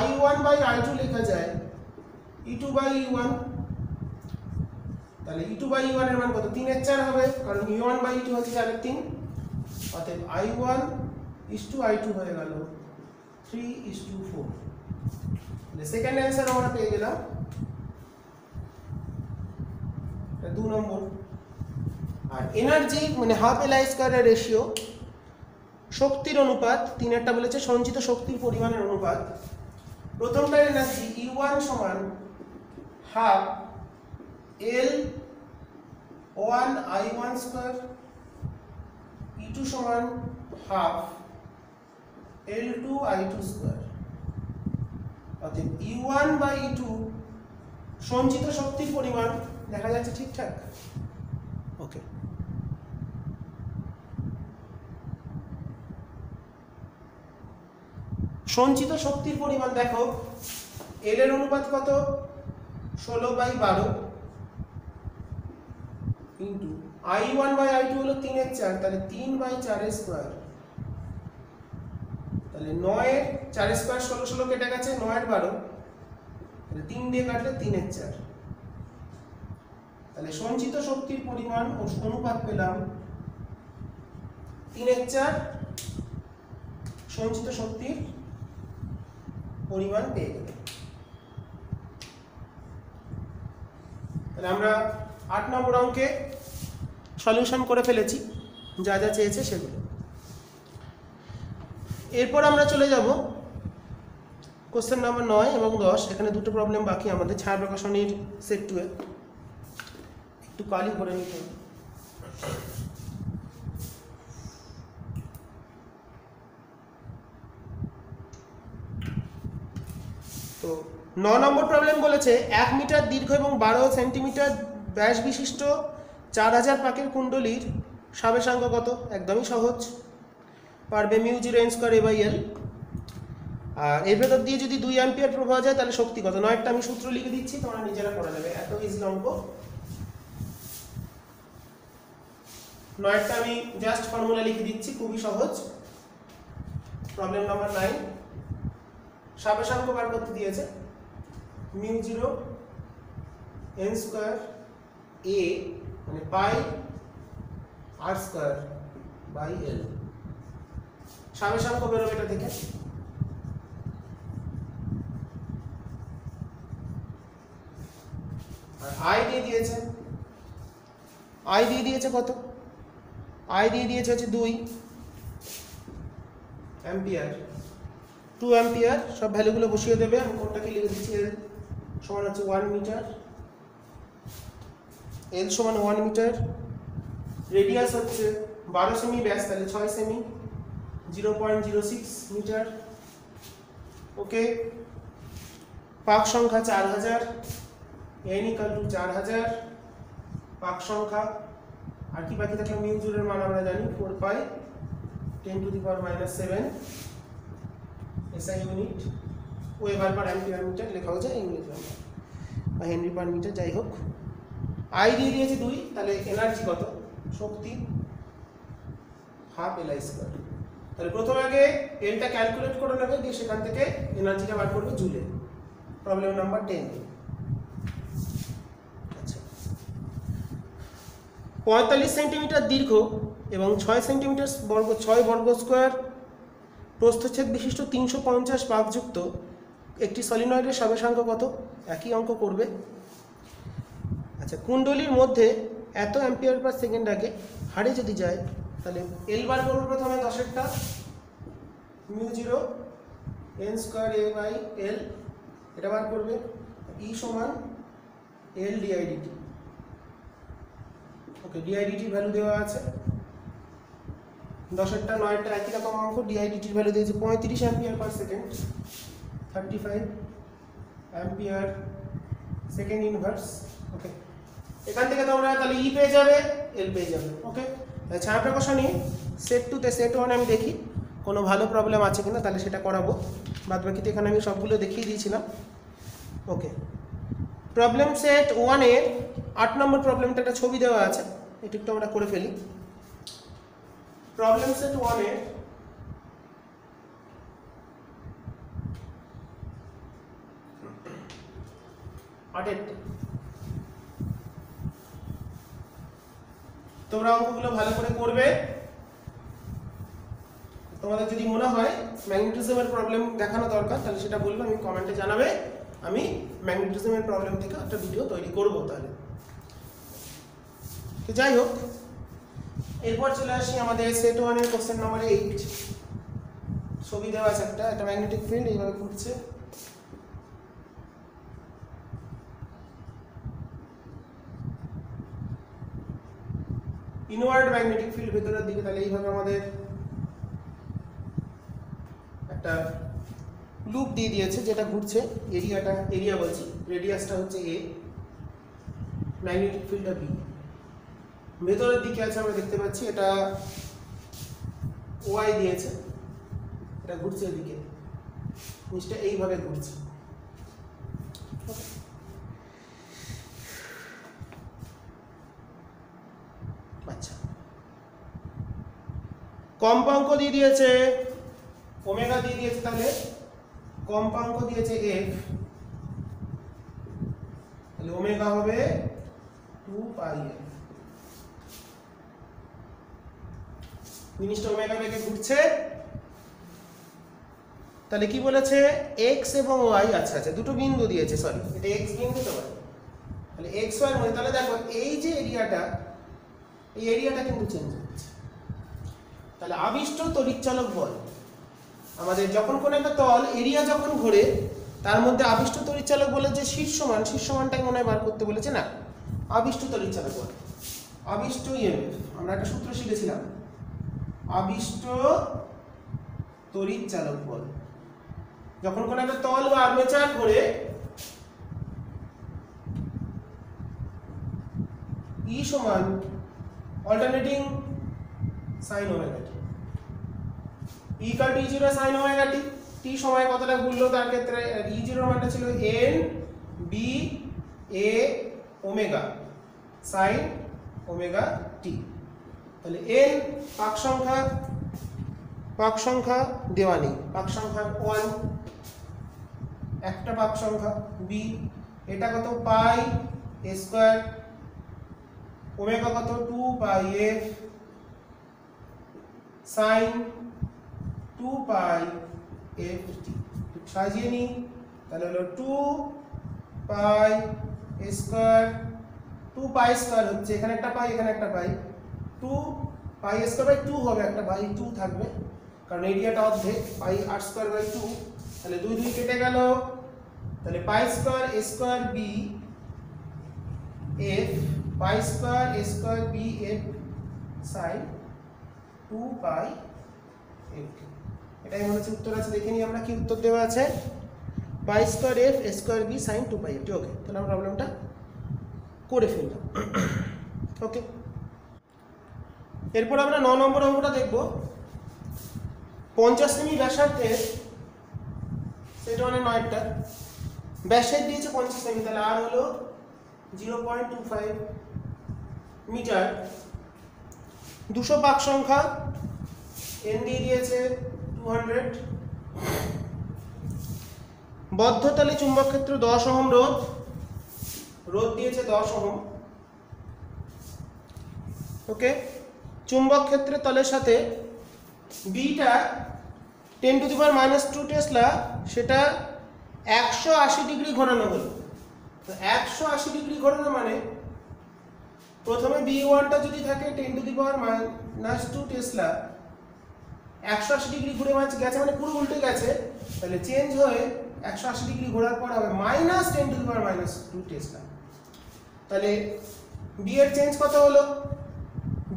I1 বাই I2 লেখা যায় E2 বাই E1। তাহলে E2 বাই E1 এর মান কত? 3/4 হবে, কারণ E1 বাই E2 হচ্ছে 4/3। অতএব I1 ইসটু I2 হয়ে গেল 3:4। তাহলে সেকেন্ড অ্যান্সার আমরা পেয়ে গেলাম 2 নম্বর। আর এনার্জি মানে হাফ এল আই স্কয়ারের রেশিও, শক্তির অনুপাত, 3-টা বলেছে সঞ্চিত শক্তির পরিমাণের অনুপাত। প্রথমটার এনার্জি E1 সমান half L1 I1 square, E2 সমান হাফ L2 I2 স্কয়ার। অতএব E1 বাই E2 সঞ্চিত শক্তির পরিমাণ দেখা যাচ্ছে ঠিকঠাক। ওকে, সঞ্চিত শক্তির পরিমাণ দেখো, এল এর অনুপাত কত? 16 by 12 into I1 by I2 হলো 3/4, তাহলে 3 বাই 4 স্কয়ার। তাহলে 9 এর 4 স্কয়ার 16 কেটে গেছে, 9 এর 12, তাহলে 3 দিয়ে কাটলে 3/4। তাহলে সঞ্চিত শক্তির পরিমাণ ও অনুপাত পেলাম 3/4 সঞ্চিত শক্তির পরিমাণ পেয়ে গেল। তাহলে আমরা 8 নম্বর অঙ্কে সলিউশন করে ফেলেছি, যা যা চেয়েছে সেগুলো। এরপর আমরা চলে যাব কোশ্চেন নাম্বার 9 এবং 10। এখানে দুটো প্রবলেম বাকি আমাদের, ছায়া প্রকাশনীর সেট 2 এ। একটু কালি করে নিতে হবে। তো 9 নম্বর প্রবলেম বলেছে 1 মিটার দীর্ঘ এবং 12 সেন্টিমিটার ব্যাস বিশিষ্ট 4000 পাকের কুণ্ডলীর সাবেশাঙ্ক কত? একদমই সহজ, পারবে μ0 n স্কয়ার a/l। আর এর ভেতর দিয়ে যদি 2 অ্যাম্পিয়ার প্রবাহ যায় তাহলে শক্তি কত? 9টা আমি সূত্র লিখে দিচ্ছি, তোমরা নিজেরা করে নেবে, এত ইজি অঙ্ক। 9টা আমি জাস্ট ফর্মুলা লিখে দিচ্ছি, খুবই সহজ। প্রবলেম নাম্বার 9, সাবেশাঙ্ক বার করতে দিয়েছে μ0 n স্কয়ার a মানে পাই r স্কয়ার বাই l। সাবেশাঙ্ক বেরোবে এটা থেকে। আর i দিয়ে দিয়েছে কত? i দিয়ে দিয়েছে হচ্ছে 2 অ্যাম্পিয়ার, 2 অ্যাম্পিয়ার। সব ভ্যালুগুলো বসিয়ে দেবে, আমি কোনটাকে লিখে দিচ্ছি। l সমান হচ্ছে 1 মিটার, l সমান 1 মিটার, রেডিয়াস হচ্ছে 12 সেমি, ব্যাস তাহলে 6 সেমি, 0.06 মিটার। ওকে, পাক সংখ্যা 4000, n = 4000 পাক সংখ্যা। আর কি বাকি থাকলো? μ0 এর মান আমরা জানি 4 pi 10⁻⁷ SI unit, weber per ampere metre লেখা হচ্ছে ইউনিট নাম্বার বা হেনরি পার মিটার, যাই হোক। আই দিয়ে দিয়েছে 2, তাহলে এনার্জি কত, শক্তি হাফ এল স্কয়ার। তাহলে প্রথমে আগে এলটা ক্যালকুলেট করে নেবে, দিয়ে সেখান থেকে এনার্জিটা বার করবে জুলে। Problem number 10। আচ্ছা, 45 সেন্টিমিটার দীর্ঘ এবং 6 সেন্টিমিটার বর্গ 6 বর্গ স্কোয়ার প্রস্থচ্ছেদ বিশিষ্ট 350 পাকযুক্ত একটি সলিনয়েডের সবেশাঙ্ক কত, একই অঙ্ক করবে। আচ্ছা, কুণ্ডলীর মধ্যে এত অ্যাম্পিয়ার পার সেকেন্ড আগে হারে যদি যায়, তাহলে এল বার করবো প্রথমে 10-এরটা, μ0 n square a by L, এটা বার করবে। ই সমান এল ডিআইডিটি। ওকে, ডিআইডিটির ভ্যালু দেওয়া আছে 10-এরটা 9-এরটা একই রকম অঙ্ক। ডিআইডিটির ভ্যালু দিয়েছে 35 ampere per second, 35 ampere second inverse. Okay, এখান থেকে তোমরা তাহলে ই পেয়ে যাবে, এল পেয়ে যাবে। ওকে, ছায়া প্রকাশনী সেট 2তে সেট 1 আমি দেখি কোনো ভালো প্রবলেম আছে কিনা, তাহলে সেটা করাবো। বাদ বাকিতে এখানে আমি সবগুলো দেখিয়ে দিয়েছিলাম। ওকে, প্রবলেম সেট 1-এর 8 নম্বর প্রবলেমটা একটা ছবি দেওয়া আছে, এটা একটু আমরা করে ফেলি। প্রবলেম সেট 1-এর তোমরা অঙ্কগুলো ভালো করে করবে। তোমাদের যদি মনে হয় ম্যাগনেটিজমের প্রবলেম দেখানো দরকার, তাহলে সেটা বলবে, আমি কমেন্টে জানাবে, আমি ম্যাগনেটিজমের প্রবলেম থেকে একটা ভিডিও তৈরি করব। তাহলে তো যাই হোক, এরপর চলে আসি আমাদের সেট 1-এর কোশ্চেন নাম্বার 8। ছবি দেওয়া আছে একটা, এটা ম্যাগনেটিক ফিল্ড এইভাবে ঘুরছে। ইনওয়ার্ড ম্যাগনেটিক ফিল্ড ভেতরের দিকে, তাহলে এইভাবে আমাদের একটা লুপ দিয়ে দিয়েছে যেটা ঘুরছে। এরিয়া বলছি, রেডিয়াসটা হচ্ছে এ, ম্যাগনেটিক ফিল্ডটা বি। ভেতরের দিকে আছে আমরা দেখতে পাচ্ছি, এটা ওয়াই দিয়েছে, এটা ঘুরছে এদিকে, জিনিসটা এইভাবে ঘুরছে। আচ্ছা, কম্পাঙ্ক দিয়ে দিয়েছে ওমেগা দিয়ে দিয়েছে, তাহলে কম্পাঙ্ক দিয়েছে এফ, তাহলে ওমেগা হবে 2 পাই এফ। জিনিসটা ওমেগা বেগে ঘুরছে। তাহলে কি বলেছে, এক্স এবং ওয়াই, আচ্ছা দুটো বিন্দু দিয়েছে, সরি এটা এক্স বিন্দু তো, তাহলে এক্স ওয়াই মানে, তাহলে দেখো এই যে এরিয়াটা, এই এরিয়াটা কিন্তু চেঞ্জ হচ্ছে। তাহলে আবিষ্ট তড়িৎচালক বল, আমাদের যখন কোনো একটা তল এরিয়া যখন ঘোরে, তার মধ্যে আবিষ্ট তড়িৎচালক বলে যে শীর্ষমানটাই মনে হয় বার করতে বলেছে না, আবিষ্ট তড়িৎচালক বল, আবিষ্ট ইএমএফ। আমরা একটা সূত্র শিখেছিলাম, আবিষ্ট তড়িৎচালক বল। যখন কোনো একটা তল বা আর্মেচার ঘোরে, ই সমান অল্টারনেটিং সাইন ওমেগা টি, ই কাল টি জিরো সাইন ওমেগা টি। টি সময় কতটা ঘুরলো, তার ক্ষেত্রে ই জিরোর মানটা ছিল N B A omega sine omega t. তাহলে এন পাক সংখ্যা দেওয়া নেই, পাক সংখ্যা 1, একটা পাক সংখ্যা। বি এটা কত, পাই এ স্কয়ার, ওমেগা কত 2 pi F sine 2 pi F T. সাজিয়ে নিই, তাহলে হলো 2 পাই স্কয়ার, 2 পাই স্কয়ার হচ্ছে, এখানে একটা পাই এখানে একটা পাই, 2 পাই স্কয়ার বাই 2 হবে, একটা বাই 2 থাকবে কারণ এরিয়াটা অর্ধেক, পাই আর স্কয়ার বাই 2, তাহলে 2 2 কেটে গেল, তাহলে pi square A square B F, pi square A square B F sine 2 pi F. এটাই মনে হচ্ছে উত্তর আছে, দেখে নিই আমরা কি উত্তর দেওয়া আছে, pi square F A square B sine 2 pi F. Okay, তাহলে আমরা প্রবলেমটা করে ফেললাম। ওকে, এরপর আমরা 9 নম্বর অঙ্কটা দেখব। 50 সেমি ব্যাসার্ধের, সেটা মানে 9টা ব্যাসের দিয়েছে 50 সেমি, তাহলে আর হলো 0.25 মিটার। 200 পাক সংখ্যা, n দিয়ে দিয়েছে 200। বদ্ধতলে চুম্বক ক্ষেত্র 10 ওহম রোধ দিয়েছে 10 ওহম। ওকে, চুম্বক ক্ষেত্রের তলের সাথে বিটা 10⁻² টেসলা, সেটা 180 ডিগ্রি ঘোরানো হলো। তো 180 ডিগ্রি ঘোরানো মানে প্রথমে B1টা যদি থাকে 10⁻² টেসলা, 180 ডিগ্রি ঘুরে গেছে মানে পুরো উল্টে গেছে, তাহলে চেঞ্জ হয়ে 180 ডিগ্রি ঘোরার পর হবে -10⁻² টেসলা। তাহলে বি এর চেঞ্জ কত হলো,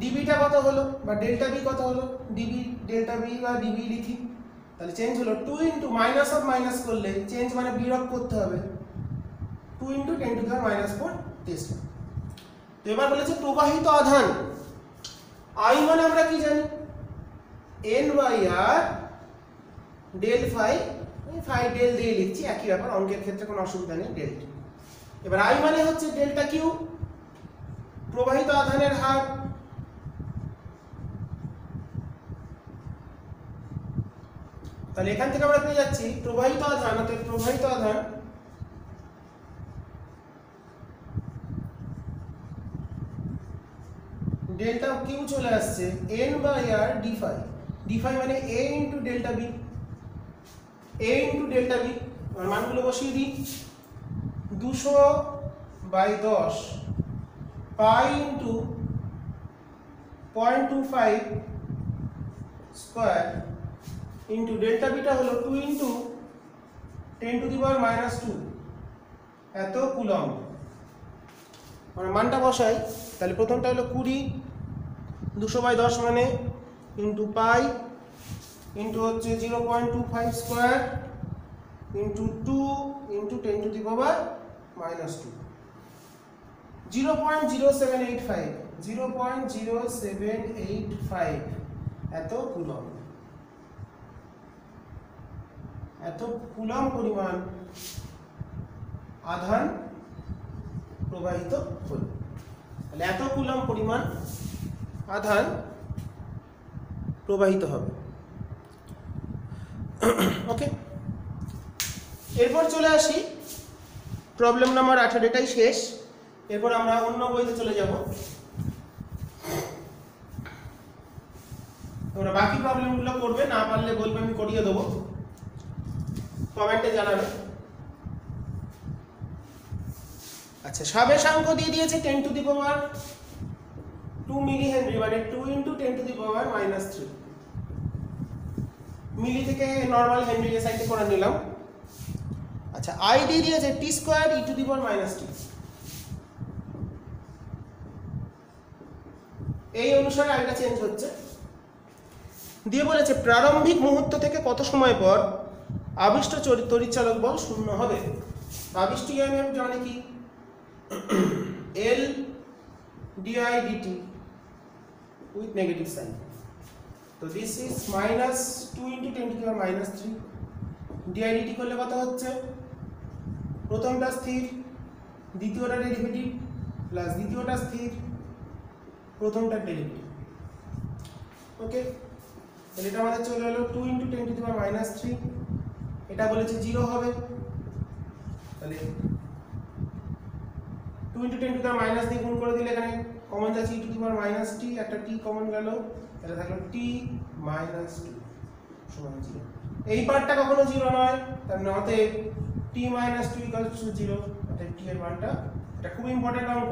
ডিবিটা কত হলো বা ডেল্টা বি কত হলো, ডিবি ডেল্টা বি বা ডিবি লিখি, তাহলে চেঞ্জ হলো 2 ইন্টু মাইনাস অফ মাইনাস করলে চেঞ্জ মানে বিয়োগ করতে হবে 2 ইন্টু 10⁻⁴ টেসলা। তো এবার বলেছে প্রবাহিত আধান I মানে আমরা কি জানি, N/R del phi, phi del দিয়ে লিখছি, একই ব্যাপার, অঙ্কের ক্ষেত্রে কোনো অসুবিধা নেই, ডেল্টা। এবার I মানে হচ্ছে ডেল্টা কিউ, প্রবাহিত আধানের হার। তাহলে এখান থেকে আমরা পেয়ে যাচ্ছি প্রবাহিত আধান, অর্থাৎ প্রবাহিত আধান ডেল্টা কিউ চলে আসছে N/R D phi. D phi মানে A into delta B, A into delta B. আর মানগুলো বসিয়ে দিই, 200/10 pi into 0.25 square into delta beta হলো 2 ইন্টু 10⁻², এত কুলম্ব। আমরা মানটা বসাই, তাহলে প্রথমটা হলো 20, 200/10 মানে ইন্টু পাই ইন্টু হচ্ছে 0.25 স্কোয়ার ইন্টু 2 ইন্টু 10⁻², 0.0785 এত কুলম্ব। এত কুলম্ব পরিমাণ আধান প্রবাহিত হল। তাহলে এত কুলম্ব পরিমাণ আধান প্রবাহিত হবে। ওকে, এরপর চলে আসি প্রবলেম নাম্বার 18, এটাই শেষ। এরপর আমরা অন্য বইতে চলে যাব। তোমরা বাকি প্রবলেমগুলো করবে, না পারলে বলবে, আমি করিয়ে দেবো, কমেন্টে জানাবে। আচ্ছা, সাবেশাঙ্ক দিয়ে দিয়েছে 10⁻² মিলি হেনরি, মানে 2 ইন্টু 10⁻³ মিলি থেকে নর্মাল হেনরি এ সাইডে করে নিলাম। আচ্ছা, আই দিয়ে দিয়েছে টি স্কোয়ার e⁻⁻t। এই অনুসারে আইটা চেঞ্জ হচ্ছে। দিয়ে বলেছে প্রারম্ভিক মুহূর্ত থেকে কত সময় পর আবিষ্ট তড়িৎচালক বল শূন্য হবে। আবিষ্ট ইএমএফ জানি কি, L di dt with negative sign. তো this is -2 into 10⁻³ di dt করলে কত হচ্ছে, প্রথমটা স্থির, দ্বিতীয়টা ডেরিভেটিভ প্লাস দ্বিতীয়টা স্থির, প্রথমটা ডেরিভেটিভ। ওকে, তাহলে এটা আমাদের চলে এলো 2 into 10⁻³। এটা বলেছে 0 হবে, তাহলে 2 into 10⁻³ দিয়ে গুণ করে দিলে এখানে কমন যাচ্ছে e⁻⁻t, একটা t কমন গেল, তাহলে থাকলো t-2 সমান 0। এই পার্টটা কখনো 0 নয়, তার মানে অতএব t-2 = 0, অতএব t এর মানটা, এটা খুব ইম্পর্টেন্ট অঙ্ক,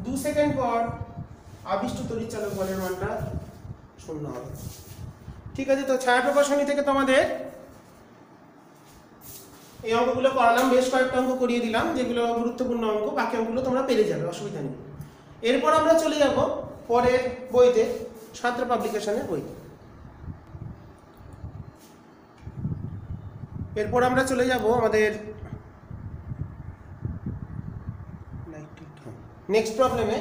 2 সেকেন্ড পর আবিষ্ট তড়িৎচালক বলের মানটা 0 হবে। ঠিক আছে, তো ছায়া প্রকাশনী থেকে তোমাদের এই অঙ্কগুলো করালাম, বেশ কয়েকটা অঙ্ক করিয়ে দিলাম যেগুলো গুরুত্বপূর্ণ অঙ্ক, বাকি অঙ্কগুলো তোমরা পেরে যাবে, অসুবিধা নেই। এরপর আমরা চলে যাব পরের বইতে, সাঁতরা পাবলিকেশনের বইতে। এরপর আমরা চলে যাব আমাদের নেক্সট প্রবলেমে।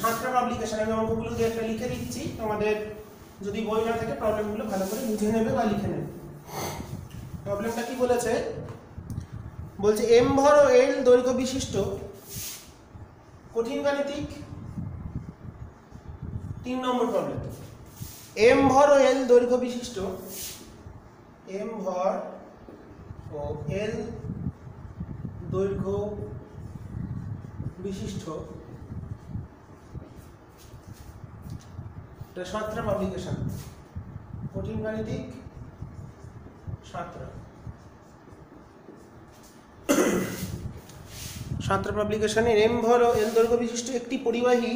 সাঁতরা পাবলিকেশন, আমি অঙ্কগুলো দিয়ে একটা লিখে দিচ্ছি, তোমাদের যদি বই না থাকে প্রবলেমগুলো ভালো করে বুঝে নেবে বা লিখে নেবে। প্রবলেমটা কি বলেছে, বলছে এম ভর ও এল দৈর্ঘ্য বিশিষ্ট কঠিন গাণিতিক 3 নম্বর প্রবলেম। এম ভর ও এল দৈর্ঘ্য বিশিষ্ট, এম ভর ও এল দৈর্ঘ্য বিশিষ্ট, এটা সাঁতরা পাবলিকেশন, কঠিন গাণিতিক সাঁতরা পাবলিকেশনের এম ভর ও এল দৈর্ঘ্য বিশিষ্ট একটি পরিবাহী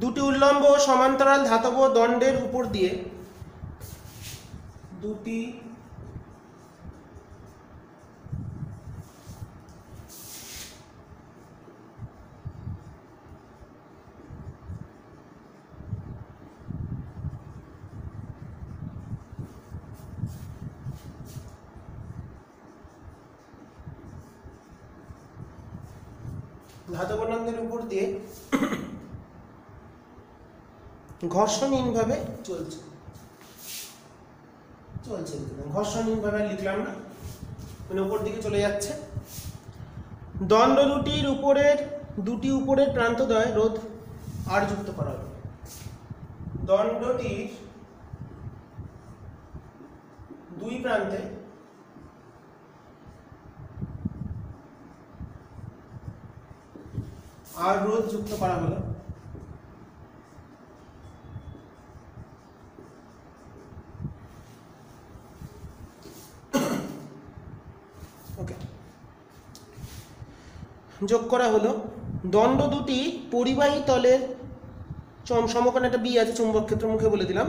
দুটি উল্লম্ব ও সমান্তরাল ধাতব দণ্ডের উপর দিয়ে দুটি ধাতব দণ্ডের উপর দিয়ে ঘর্ষণহীনভাবে চলছে, ঘর্ষণহীনভাবে লিখলাম না, মানে উপর দিকে চলে যাচ্ছে। দণ্ড দুটির দুটি উপরের প্রান্তদ্বয় রোধ আর যুক্ত করা হবে। দণ্ডটির দুই প্রান্তে আর রোধ যুক্ত করা হলো। ওকে, যোগ করা হলো। দণ্ড দুটি পরিবাহী তলের সমকোণে একটা বি আছে, চুম্বক ক্ষেত্র মুখে বলে দিলাম।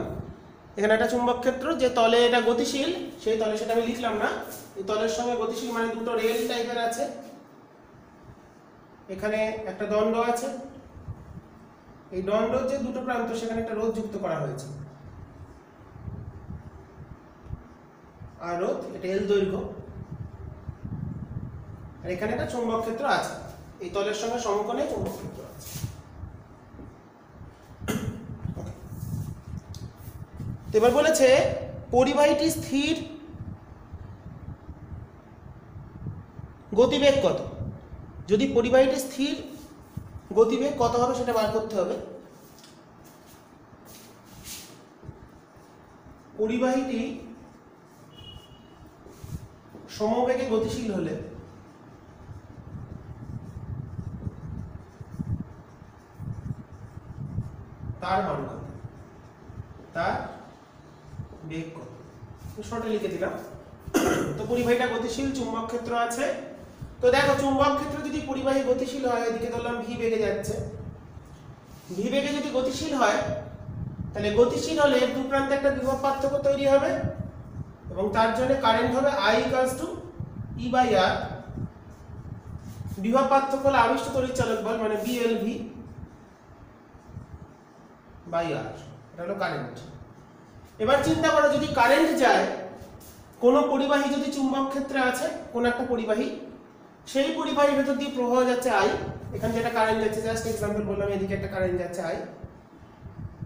এখানে একটা চুম্বক ক্ষেত্র, যে তলে এটা গতিশীল সেই তলে, সেটা আমি লিখলাম না। এই তলের সঙ্গে গতিশীল মানে দুটো রেল টাইপের আছে। এখানে একটা দণ্ড আছে, এই দণ্ডর যে দুটো প্রান্ত সেখানে একটা রোধ যুক্ত করা হয়েছে, আর রোধ এটা এল দৈর্ঘ্য। আর এখানে একটা চুম্বক ক্ষেত্র আছে, এই তলের সঙ্গে সমকোণে চুম্বক ক্ষেত্র আছে। এবার বলেছে পরিবাহীটি স্থির গতিবেগ কত। যদি পরিবাহীটি স্থির গতিবেগ কত হবে সেটা বার করতে হবে। পরিবাহীটি সমবেগে গতিশীল হলে তার মান কত, তার বেগ কত, শর্টে লিখে দিলাম। তো পরিবাহীটা গতিশীল, চুম্বক ক্ষেত্র আছে। তো দেখো, চুম্বক ক্ষেত্র যদি পরিবাহী গতিশীল হয়, এদিকে ধরলাম ভি বেগে যাচ্ছে, ভি বেগে যদি গতিশীল হয়, তাহলে গতিশীল হলে দু প্রান্তে একটা বিভব পার্থক্য তৈরি হবে, এবং তার জন্য কারেন্ট হবে I = E/R। বিভব পার্থক্য হলে আবিষ্ট তড়িৎচালক বল, মানে BLV/R, এটা হলো কারেন্ট। এবার চিন্তা করো, যদি কারেন্ট যায়, কোনো পরিবাহী যদি চুম্বক ক্ষেত্রে আছে, কোন একটা পরিবাহী, সেই পরিবাহীর ভেতর দিয়ে প্রবাহ যাচ্ছে I, এখানে যেটা কারেন্ট যাচ্ছে, জাস্ট এক্সাম্পল বললাম, এদিকে একটা কারেন্ট যাচ্ছে I,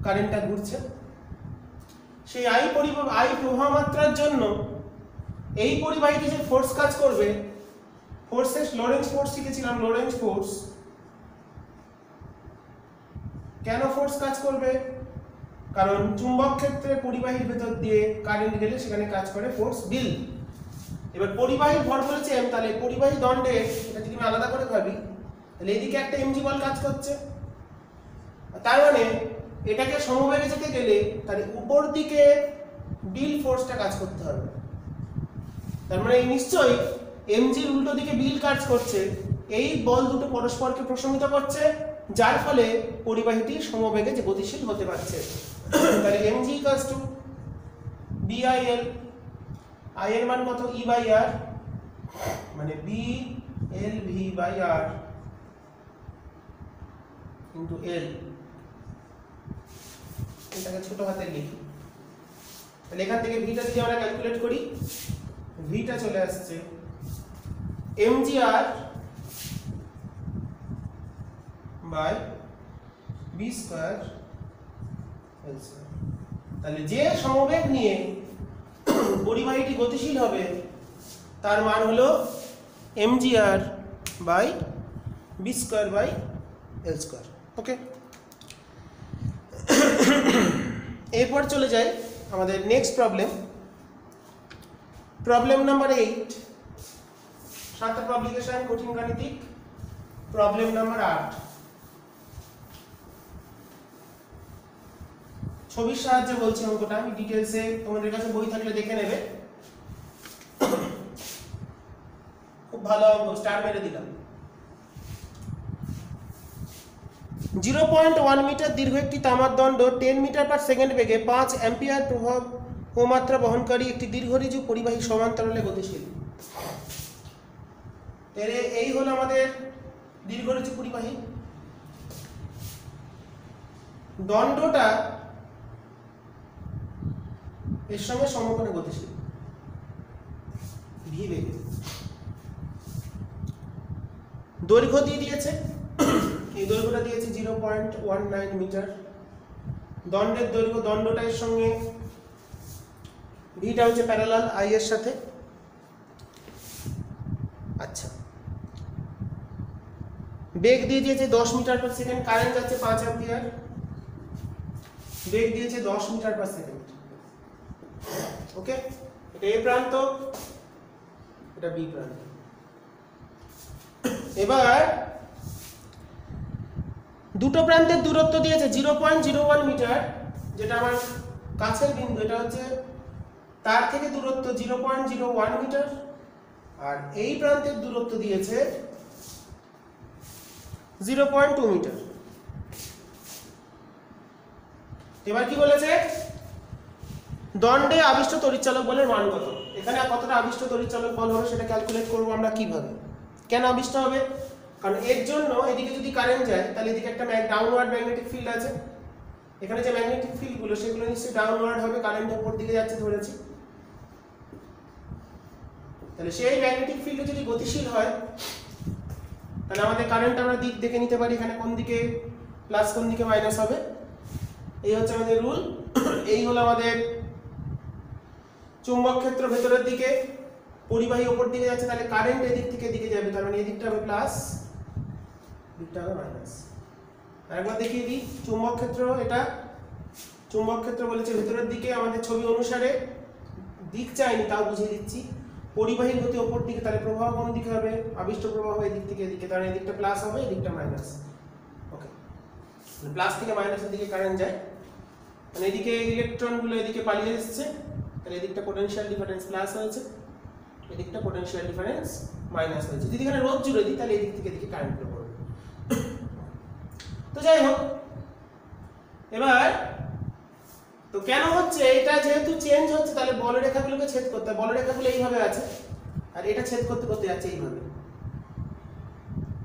কারেন্টটা ঘুরছে। সেই I প্রবাহ মাত্রার জন্য এই পরিবাহীতে যে ফোর্স কাজ করবে, ফোর্সের লরেন্জ ফোর্স শিখেছিলাম, লরেন্জ ফোর্স। কেন ফোর্স কাজ করবে? কারণ চুম্বক ক্ষেত্রে পরিবাহীর ভেতর দিয়ে কারেন্ট গেলে সেখানে কাজ করে ফোর্স বিল। এবার পরিবাহীর ভর বলেছে m, তাহলে পরিবাহী দণ্ডে, এটা যদি আমি আলাদা করে ভাবি, তাহলে এদিকে একটা mg বল কাজ করছে, তার মানে এটাকে সমবেগে যেতে গেলে তার উপর দিকে বিল ফোর্সটা কাজ করতে হবে। তার মানে নিশ্চয়ই mg এর উল্টো দিকে বিল কাজ করছে, এই বল দুটো পরস্পরকে প্রশমিত করছে, যার ফলে পরিবাহীটি সমবেগে যে গতিশীল হতে পারছে। তাহলে mg = BIL, I এর মান কত? E/R, মানে BLV/R কিন্তু L, এটাকে ছোট হাতে লিখি। তাহলে এখান থেকে ভিটা যদি আমরা ক্যালকুলেট করি, ভিটা চলে আসছে mgr/BLV/R, বি স্কয়ার এল স্কয়ার। তাহলে যে সমবেগ নিয়ে পরিবাহীটি গতিশীল হবে তার মান হলো mgr by B square by L square. Okay, এরপর চলে যাই আমাদের next problem, problem number 8, 7 publication কঠিন গাণিতিক, প্রবলেম নাম্বার 8। ছবির সাহায্যে বলছি অঙ্কটা, আমি ডিটেলসে তোমাদের কাছে বই থাকলে দেখে নেবে। খুব ভালো অঙ্ক, স্টার মেরে দিলাম। 0.1 মিটার দীর্ঘ একটি তামার দণ্ড 10 মিটার পার সেকেন্ড বেগে 5 অ্যাম্পিয়ার প্রভাব ও মাত্রা বহনকারী একটি দীর্ঘঋজু পরিবাহী সমান্তরালে গতিশীল। এই হলো আমাদের দীর্ঘঋজু পরিবাহী। দণ্ডটা এর সঙ্গে সমকোণে গতিশীল ভি বেগে। দৈর্ঘ্য দিয়ে দিয়েছে, এই দৈর্ঘ্যটা দিয়েছে 0.19 মিটার। দণ্ডের দৈর্ঘ্য, দণ্ডটা এর সঙ্গে ভিটা হচ্ছে প্যারালাল আই এর সাথে। আচ্ছা, বেগ দিয়ে দিয়েছে 10 মিটার পার সেকেন্ড, কারেন্ট যাচ্ছে 5 অ্যাম্পিয়ার, বেগ দিয়েছে 10 মিটার পার সেকেন্ড। ওকে, এটা এ প্রান্ত, এটা বি প্রান্ত। এবার দুটো প্রান্তের দূরত্ব দিয়েছে 0.01 মিটার, যেটা আমার কাছের বিন্দু, এটা হচ্ছে তার থেকে দূরত্ব 0.01 মিটার, আর এই প্রান্তের দূরত্ব দিয়েছে 0.2 মিটার। এবার কি বলেছে, দণ্ডে আবিষ্ট তড়িৎচালক বলের মান কত। এখানে কতটা আবিষ্ট তড়িৎচালক বল হবে সেটা ক্যালকুলেট করব আমরা কিভাবে। কেন আবিষ্ট হবে, কারণ এর জন্য এদিকে যদি কারেন্ট যায় তাহলে এদিকে একটা ডাউনওয়ার্ড ম্যাগনেটিক ফিল্ড আছে। এখানে যে ম্যাগনেটিক ফিল্ডগুলো সেগুলো নিশ্চয়ই ডাউনওয়ার্ড হবে, কারেন্ট উপর দিকে যাচ্ছে ধরেছি। তাহলে সেই ম্যাগনেটিক ফিল্ড যদি গতিশীল হয় তাহলে আমাদের কারেন্ট আমরা দিক দেখে নিতে পারি, এখানে কোন দিকে প্লাস কোন দিকে মাইনাস হবে। এই হচ্ছে আমাদের রুল। এই হলো আমাদের চুম্বক ক্ষেত্র ভেতরের দিকে, পরিবাহী উপর দিকে যাচ্ছে, তাহলে কারেন্ট এদিক থেকে এদিকে যাবে, তার মানে এদিকটা হবে প্লাস, দিকটা হবে মাইনাস। আরেকবার দেখিয়ে দিই, চুম্বক ক্ষেত্র, এটা চুম্বক ক্ষেত্র বলেছে ভেতরের দিকে, আমাদের ছবি অনুসারে দিক চাইনি তাও বুঝিয়ে দিচ্ছি। পরিবাহীর গতি উপর দিকে, তাহলে প্রবাহ কোন দিকে হবে, আবিষ্ট প্রবাহ এদিক থেকে এদিকে, তাহলে এদিকটা প্লাস হবে, এদিকটা মাইনাস। ওকে, প্লাস থেকে মাইনাসের দিকে কারেন্ট যায়, মানে এদিকে ইলেকট্রনগুলো এদিকে পালিয়ে এসেছে, তাহলে এদিকটা পোটেনশিয়াল ডিফারেন্স প্লাস হয়েছে, এদিকটা পোটেনশিয়াল ডিফারেন্স মাইনাস হয়েছে। যদি এখানে রোধ জুড়ে দিই তাহলে এদিক থেকে এদিকে কারেন্ট ফ্লো করবে। তো যাই হোক, এবার তো কেন হচ্ছে এটা, যেহেতু চেঞ্জ হচ্ছে তাহলে বলরেখাগুলোকে ছেদ করতে হবে। বলরেখাগুলো এইভাবে আছে আর এটা ছেদ করতে করতে যাচ্ছে এইভাবে।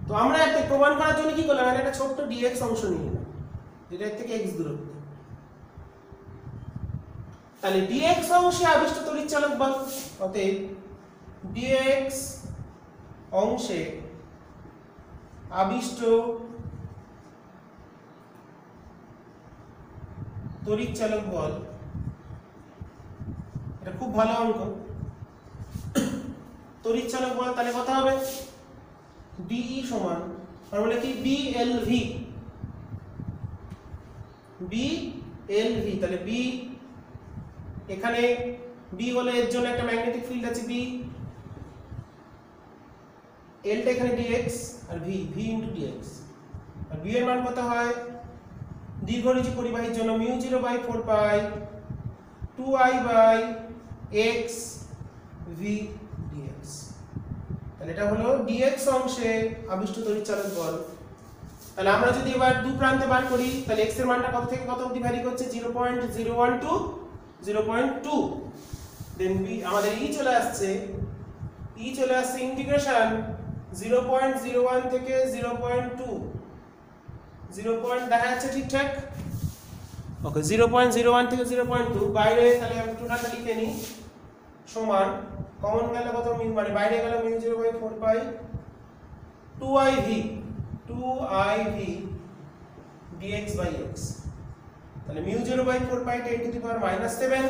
তো আমরা একটা প্রমাণ করার জন্য কি করলাম, একটা ছোট্ট ডিএক্স অংশ নিয়ে নিলাম, যেটা এর থেকে এক্স দূরত্ব। তাহলে ডিএক্স অংশে আবিষ্ট তড়িৎচালক বল, অতএব ডিএক্স অংশে আবিষ্ট তড়িৎচালক বল, এটা খুব ভালো অঙ্ক। তড়িৎচালক বল তাহলে কত হবে, ডিই সমান ফর্মুলা কি, বিএলভি, বিএলভি। তাহলে বি, এখানে বি হলো এর জন্য একটা ম্যাগনেটিক ফিল্ড আছে বি, এলটা এখানে ডিএক্স আর ভি, ভি ইনটু ডিএক্স। আর বি এর মান কত হয়, দীর্ঘঋজু পরিবাহীর জন্য μ0 by 4 pi 2i by x v dx। তাহলে এটা হলো dx অংশে আবিষ্ট তড়িৎচালক বল। তাহলে আমরা যদি এবার দু প্রান্তে বার করি তাহলে x এর মানটা কত থেকে কত অবধি ভ্যারি করছে, 0.01 টু 0.2। দেন b আমাদের e চলে আসছে, ইন্টিগ্রেশন 0.01 থেকে 0.2, 0. দেখা যাচ্ছে ঠিকঠাক। ওকে, 0.01 থেকে 0.2 বাইরে, তাহলে আমি টোটালটা লিখে নিই, সমান কমন গেল কত, মানে বাইরে গেল μ0 by 4 pi 2iv dx by x। তাহলে mu 0/4 pi 10 to the power -7,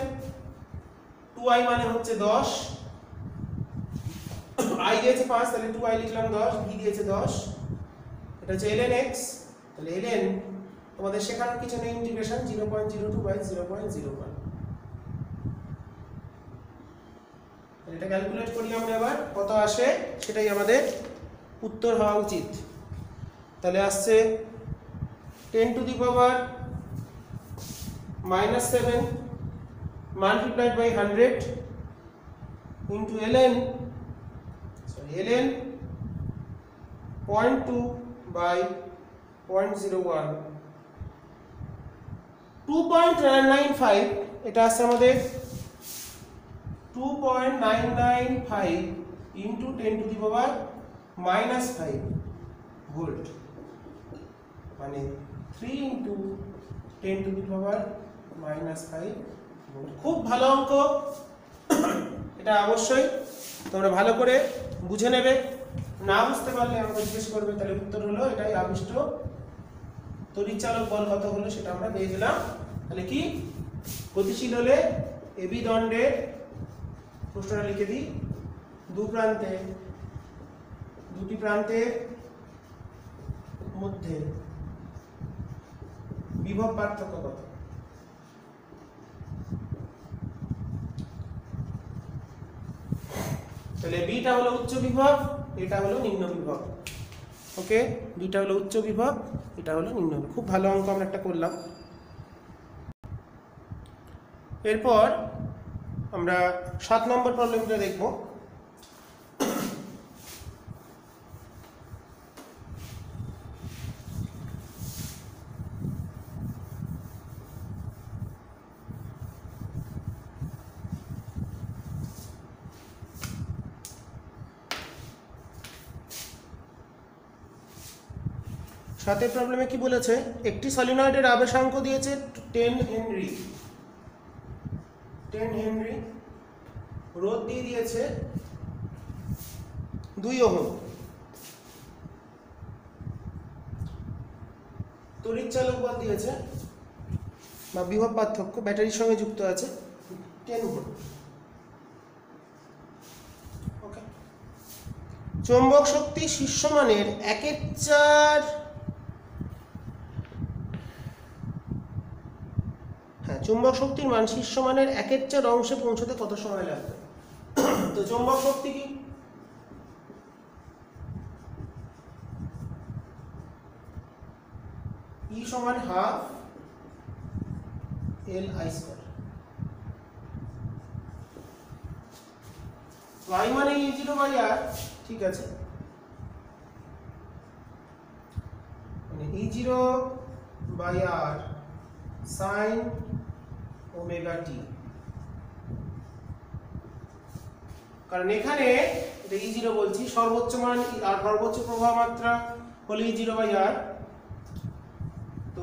2i মানে হচ্ছে 10, i দিয়েছে 5 তাহলে 2i লিখলাম 10, v দিয়েছে 10, এটা হচ্ছে ln x। তাহলে ln তোমাদের শেখানোর কিছু নেই, ইন্টিগ্রেশন 0.02/0.01। এটা ক্যালকুলেট করি আমরা এবার কত আসে সেটাই আমাদের উত্তর হওয়া উচিত। তাহলে আসছে 10 to the power -7 multiplied by 100 into ln 0.2 by 0.01, 2.995, এটা আছে আমাদের 2.995 into 10 to the power -5 volt, মানে 3 into 10 to the power -5 volt. খুব ভালো অঙ্ক, এটা অবশ্যই তোমরা ভালো করে বুঝে নেবে, না বুঝতে পারলে আমাকে জিজ্ঞেস করবে। তাহলে উত্তর হলো এটাই, আবিষ্ট তড়িৎচালক বল কত হলো সেটা আমরা পেয়ে গেলাম। তাহলে কি গতিশীল হলে এবি দণ্ডের, প্রশ্নটা লিখে দিই, দুটি প্রান্তের মধ্যে বিভব পার্থক্য কত? তাহলে বিটা হলো উচ্চ বিভব, এটা হলো নিম্ন বিভব। ওকে, বিটা হলো উচ্চ বিভব, এটা হলো নিম্ন বিভব। খুব ভালো অঙ্ক আমরা একটা করলাম। এরপর আমরা 7 নম্বর প্রবলেমটা দেখব। সাথে প্রবলেমে কি বলেছে, একটি সলিনয়েডের আবেশাঙ্ক দিয়েছে 10 হেনরি, রোধ দিয়ে দিয়েছে 2 ওহম, তড়িৎচালক বল দিয়েছে বা বিভব পার্থক্য ব্যাটারির সঙ্গে যুক্ত আছে 10 ভোল্ট। ওকে, চৌম্বক শক্তি শীর্ষমানের 1/4, চুম্বক শক্তির মান শীর্ষমানের 1/4 অংশে পৌঁছতে কত সময় লাগবে? তো চুম্বক শক্তি কি? E সমান হাফ Li²। y মানে E0/r, ঠিক আছে, মানে E0/r sin ওমেগা টি। কারণ এখানে এটা E0 বলছি, সর্বোচ্চ মান আর সর্বোচ্চ প্রবাহ মাত্রা হলো E0/r। তো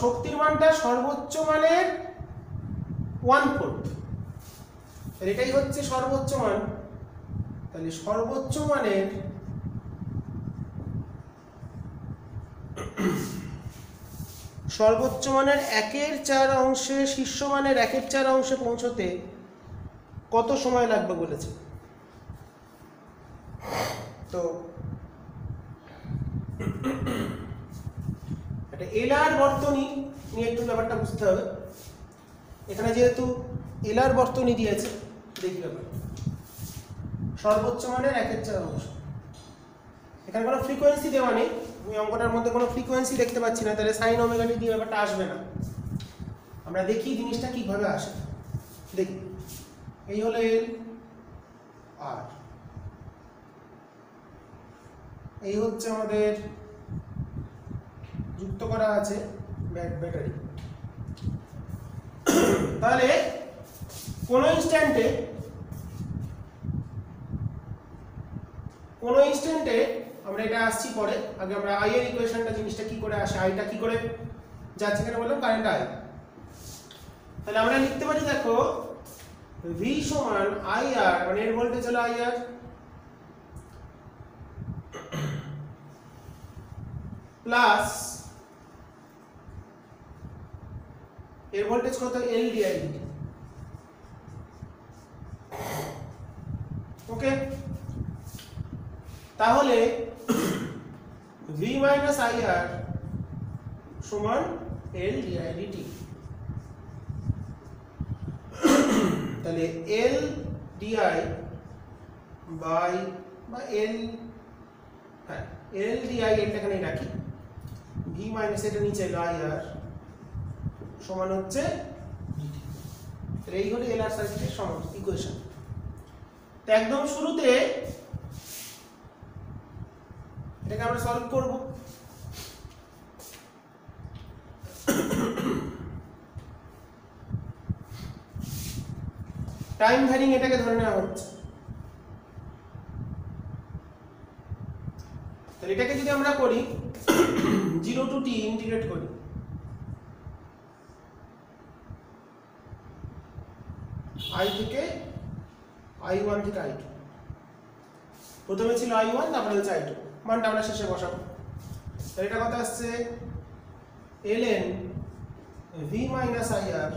শক্তির মানটা সর্বোচ্চ মানের 1/4, এটাই হচ্ছে সর্বোচ্চ মান। তাহলে সর্বোচ্চ মানের সর্বোচ্চ মানের 1/4 অংশে, শীর্ষমানের 1/4 অংশে পৌঁছতে কত সময় লাগবে বলেছে। তো এটা এলআর বর্তনী নিয়ে একটু ব্যাপারটা বুঝতে হবে। এখানে যেহেতু এলআর বর্তনী দিয়েছে, দেখি ব্যাপার, সর্বোচ্চ মানের 1/4 অংশ, এখানে কোনো ফ্রিকোয়েন্সি দেওয়া নেই, আমি অঙ্কটার মধ্যে কোনো ফ্রিকোয়েন্সি দেখতে পাচ্ছি না, তাহলে সাইন ওমেগা টি দিয়ে ব্যাপারটা আসবে না। আমরা দেখি জিনিসটা কিভাবে আসে, দেখি। এই হলো এল আর এই হচ্ছে আমাদের যুক্ত করা আছে ব্যাটারি। তাহলে কোন ইনস্ট্যান্টে আমরা এটা আসছি পরে, আগে আমরা আই এর ইকুয়েশনটা, জিনিসটা কি করে আসে, আইটা কি করে যাচ্ছে, কেন বললাম কারেন্ট আই। তাহলে আমরা লিখতে পারি, দেখো V সমান IR, মানে এর ভোল্টেজ হলো IR, প্লাস এর ভোল্টেজ কত এল ডিআই ডিটি। ওকে, তাহলে ভি মাইনাস আইআর সমান এল ডিআই ডিটি। তাহলে এল ডিআই বাই বা এল, হ্যাঁ এল ডিআই এটা এখানে রাখি, ভি মাইনাস এটা নিচে এলো আইআর সমান হচ্ছে ডিটি। তাহলে এই হলো এলআর সার্কিটের সমান ইকুয়েশন। তো একদম শুরুতে এটাকে আমরা সলভ করব। টাইম ভ্যারিং এটাকে ধরে নেওয়া হচ্ছে। তাহলে এটাকে যদি আমরা করি 0 টু t ইন্টিগ্রেট করি, i থেকে i1 থেকে i2, প্রথমে ছিল i1 তারপরে হচ্ছে i2, মানটা আমরা শেষে বসাবো। তাহলে এটা কত আসছে ln v minus ir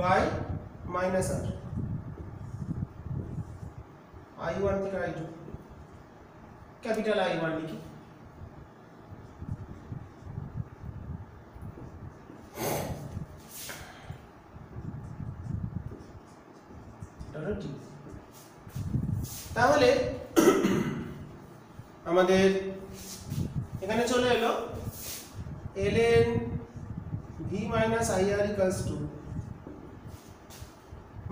by minus r, i1 থেকে i2, ক্যাপিটাল I1 লিখি। তাহলে আমাদের এখানে চলে এলো ln v minus ir equals to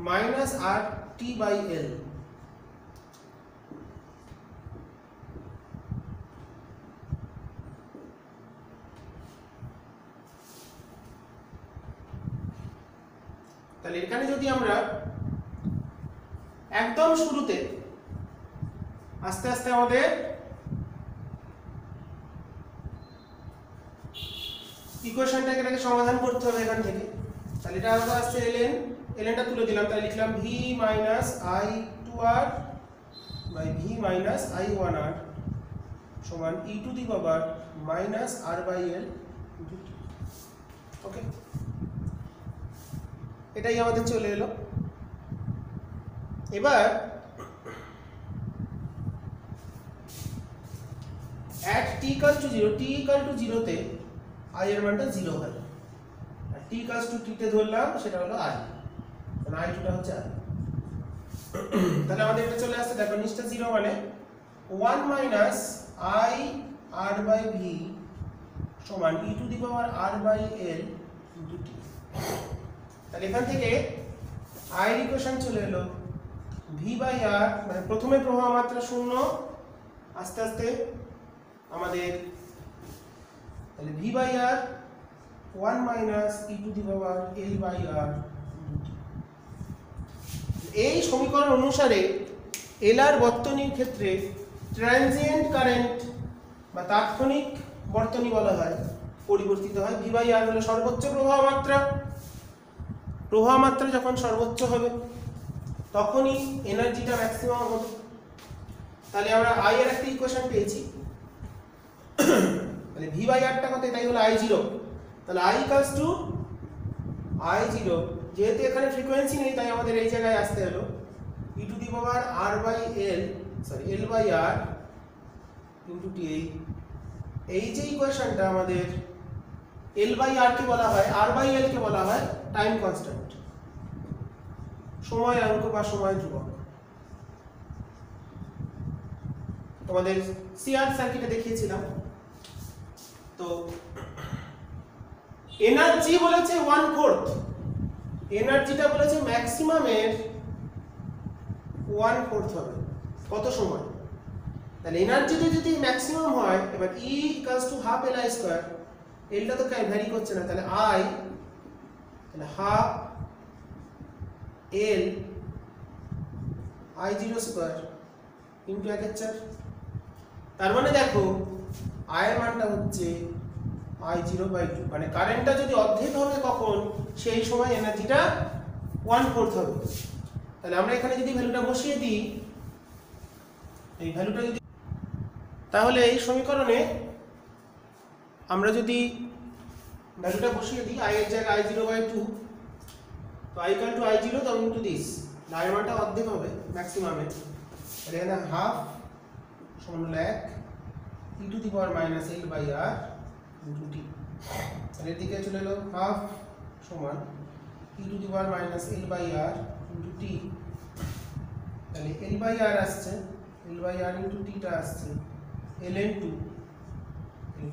minus rt by l। তাহলে এখানে যদি আমরা একদম শুরুতে আস্তে আস্তে আমাদের ইকুয়েশনটাকে এটাকে সমাধান করতে হবে এখান থেকে। তাহলে এটা আলাদা আসছে lnটা তুলে দিলাম, তাহলে লিখলাম v minus i2r by v minus i1r সমান e to the power minus r by l into t। ওকে, এটাই আমাদের চলে এলো। এবার at t equal to 0, t equal to 0 তে i এর মানটা 0 হয়, আর t equals to t তে ধরলাম সেটা হলো i, মানে i2 টা হচ্ছে i। তাহলে আমাদের এটা চলে আসছে, দেখো নিচটা 0 মানে 1 minus i r by v সমান e to the power r by l into t। তাহলে এখান থেকে i এর ইকুয়েশন চলে এলো v by r, মানে প্রথমে প্রবাহ মাত্রা 0, আস্তে আস্তে আমাদের তাহলে v by r 1 minus e to the power l by r। এই সমীকরণ অনুসারে এলআর বর্তনীর ক্ষেত্রে ট্রানজিয়েন্ট কারেন্ট বা তাৎক্ষণিক বর্তনী বলা হয় পরিবর্তিত হয়। v by r হলো সর্বোচ্চ প্রবাহ মাত্রা, প্রবাহ মাত্রা যখন সর্বোচ্চ হবে তখনই এনার্জিটা ম্যাক্সিমাম হবে। তাহলে আমরা i এর একটা ইকুয়েশন পেয়েছি, তাহলে v by r টা কত, এটাই হলো i0। তাহলে i equals to i0, যেহেতু এখানে ফ্রিকোয়েন্সি নেই তাই আমাদের এই জায়গায় আসতে হলো e to the power r by l, sorry l by r into t। এই যে ইকুয়েশনটা আমাদের l by r কে বলা হয়, r by l কে বলা হয় টাইম কনস্ট্যান্ট, সময়াঙ্ক বা সময় ধ্রুবক। তোমাদের সিআর সার্কিটে দেখিয়েছিলাম। তো এনার্জি বলেছে 1/4, এনার্জিটা বলেছে ম্যাক্সিমামের 1/4 হবে, কত সময়। তাহলে এনার্জিটা যদি ম্যাক্সিমাম হয়, এবার E = half Li², এলটা তো ভ্যারি করছে না, তাহলে I, তাহলে half L I0² ইনটু 1/4। তার মানে দেখো I এর মানটা হচ্ছে I0/2, মানে কারেন্টটা যদি অর্ধেক হবে কখন, সেই সময় এনার্জিটা 1/4 হবে। তাহলে আমরা এখানে যদি ভ্যালুটা বসিয়ে দিই, এই ভ্যালুটা যদি, তাহলে এই সমীকরণে আমরা যদি ভ্যালুটা বসিয়ে দিই, i এর জায়গায় i0/2, তো i equal to i0 তো ইনটু দিস, i এর মানটা অর্ধেক হবে ম্যাক্সিমামে, তাহলে এখানে হাফ সমান হলো 1 e to the power minus l by r into t, তাহলে এদিকে চলে এলো হাফ সমান e to the power minus l by r into t, তাহলে l বাই r আসছে, l by r into t টা আসছে ln 2,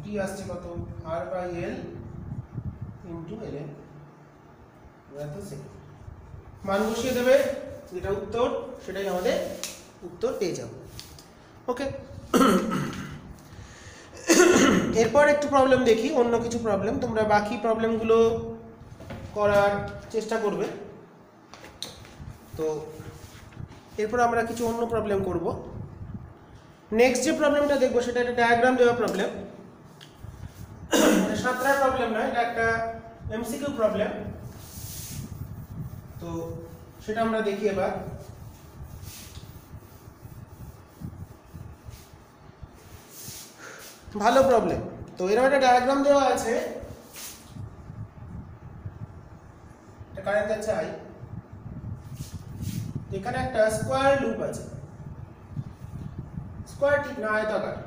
t আসছে কত r by l into ln, এত সেকেন্ড মান বসিয়ে দেবে, যেটা উত্তর সেটাই আমাদের উত্তর পেয়ে যাব। ওকে, এরপর একটু প্রবলেম দেখি, অন্য কিছু প্রবলেম, তোমরা বাকি প্রবলেমগুলো করার চেষ্টা করবে। তো এরপর আমরা কিছু অন্য প্রবলেম করব। নেক্সট যে প্রবলেমটা দেখবো সেটা একটা ডায়াগ্রাম দেওয়া প্রবলেম, এটা সাঁতরার প্রবলেম নয়, এটা একটা এমসিকিউ প্রবলেম। তো সেটা আমরা দেখি এবার। ভালো প্রবলেম, তো এরকম একটা ডায়াগ্রাম দেওয়া আছে, এটা কারেন্ট যাচ্ছে I, এখানে একটা স্কোয়ার লুপ আছে, স্কোয়ার ঠিক না আয়তাকার,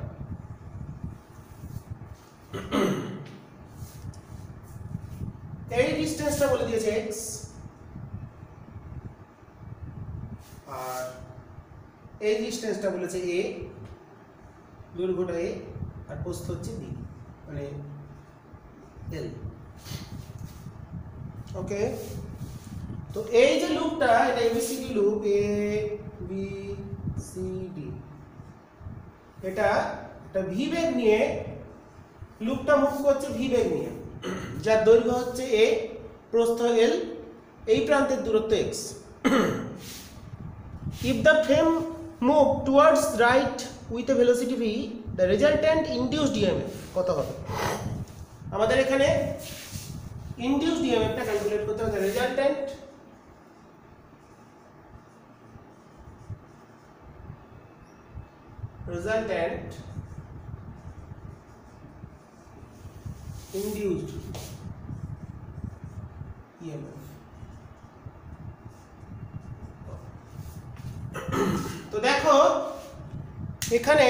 এই ডিসটেন্সটা বলে দিয়েছে x, আর এই ডিসটেন্সটা বলেছে a, দৈর্ঘ্যটা a আর প্রস্থ হচ্ছে b মানে l। ওকে, তো এই যে লুপটা, এটা ABCD loop, a b c d, এটা একটা v বেগ নিয়ে লুপটা মুভ করছে, v বেগ নিয়ে, যার দৈর্ঘ্য হচ্ছে a, প্রস্থ l, এই প্রান্তের দূরত্ব x। If the frame move towards right with a velocity v, the resultant induced EMF কত হবে? আমাদের এখানে induced EMF টা ক্যালকুলেট করতে হবে। resultant induced EMF, তো দেখো এখানে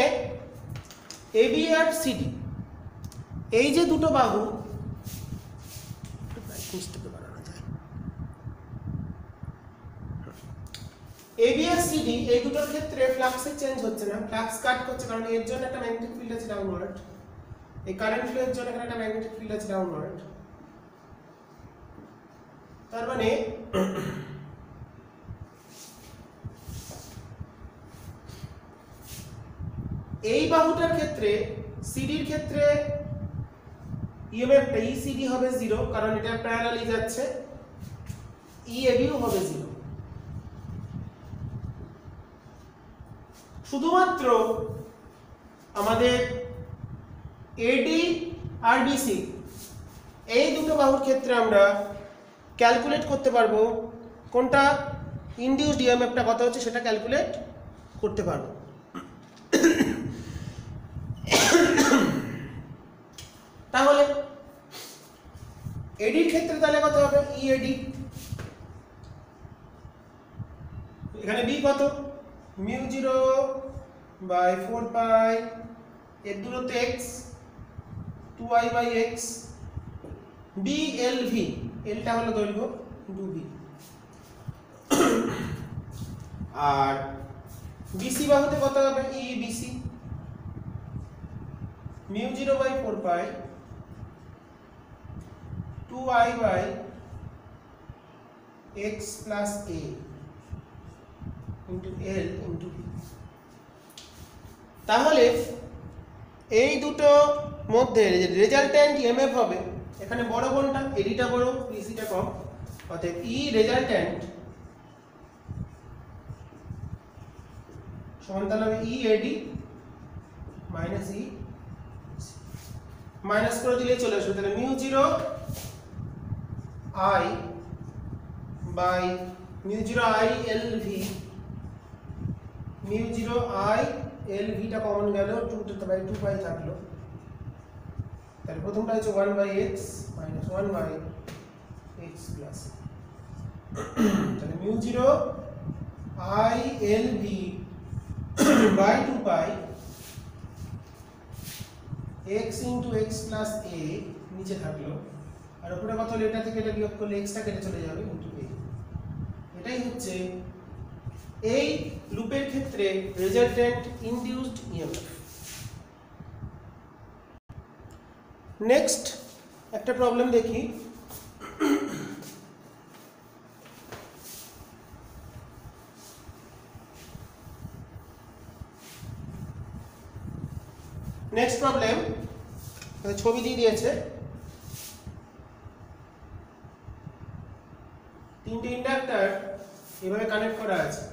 AB আর CD, এই যে দুটো বাহু, AB আর CD এই দুটোর ক্ষেত্রে ফ্লাক্সের চেঞ্জ হচ্ছে না, ফ্লাক্স কাট করছে, কারণ এর জন্য একটা ম্যাগনেটিক ফিল্ড আছে ডাউনওয়ার্ড, এই কারেন্ট ফ্লো এর জন্য এখানে একটা ম্যাগনেটিক ফিল্ড আছে ডাউনওয়ার্ড, তার মানে এই বাহুটার ক্ষেত্রে সিডির ক্ষেত্রে ইএমএফটা ইসিডি হবে 0, কারণ এটা প্যারালালি যাচ্ছে, ইএবিও হবে 0। শুধুমাত্র আমাদের এডি আর বিসি এই দুটো বাহুর ক্ষেত্রে আমরা ক্যালকুলেট করতে পারবো কোনটা ইনডিউসড ইএমএফটা কত হচ্ছে, সেটা ক্যালকুলেট করতে পারবো। তাহলে এডির ক্ষেত্রে তাহলে কত হবে, ইএডি, এখানে বি কত, μ0/4 পাই, এর দূরত্ব x, 2i/x, BLV, এলটা হলো দৈর্ঘ্য, ইনটু b, আর বিসি বাহুতে কত হবে, EBC, μ0/4 pi 2i/x plus a into l into b। তাহলে এই দুটো মধ্যে রেজাল্ট্যান্ট ইএমএফ হবে, এখানে বড় কোনটা, এডিটা বড়, বিসিটা কম, অতএব ই রেজাল্ট্যান্ট সমান তাহলে হবে ই এডি মাইনাস ই, মাইনাস করে দিলে চলে আসবে, তাহলে μ0 I by μ0 I LV, μ0 I LV টা কমন গেল, 2 পাই থাকলো, তাহলে প্রথমটা হচ্ছে 1/x minus 1/x plus তাহলে μ0 I L V by 2 pi x into x plus a নিচে থাকলো, আর উপরে কত হলো, এটা থেকে এটা বিয়োগ করলে x টা কেটে চলে যাবে into a। এটাই হচ্ছে এই লুপের ক্ষেত্রে রেজাল্টেন্ট ইনডিউসড ইএমএফ। নেক্সট একটা প্রবলেম দেখি। নেক্সট প্রবলেম ছবি দিয়ে দিয়েছে, তিনটে ইন্ডাক্টর এভাবে কানেক্ট করা আছে।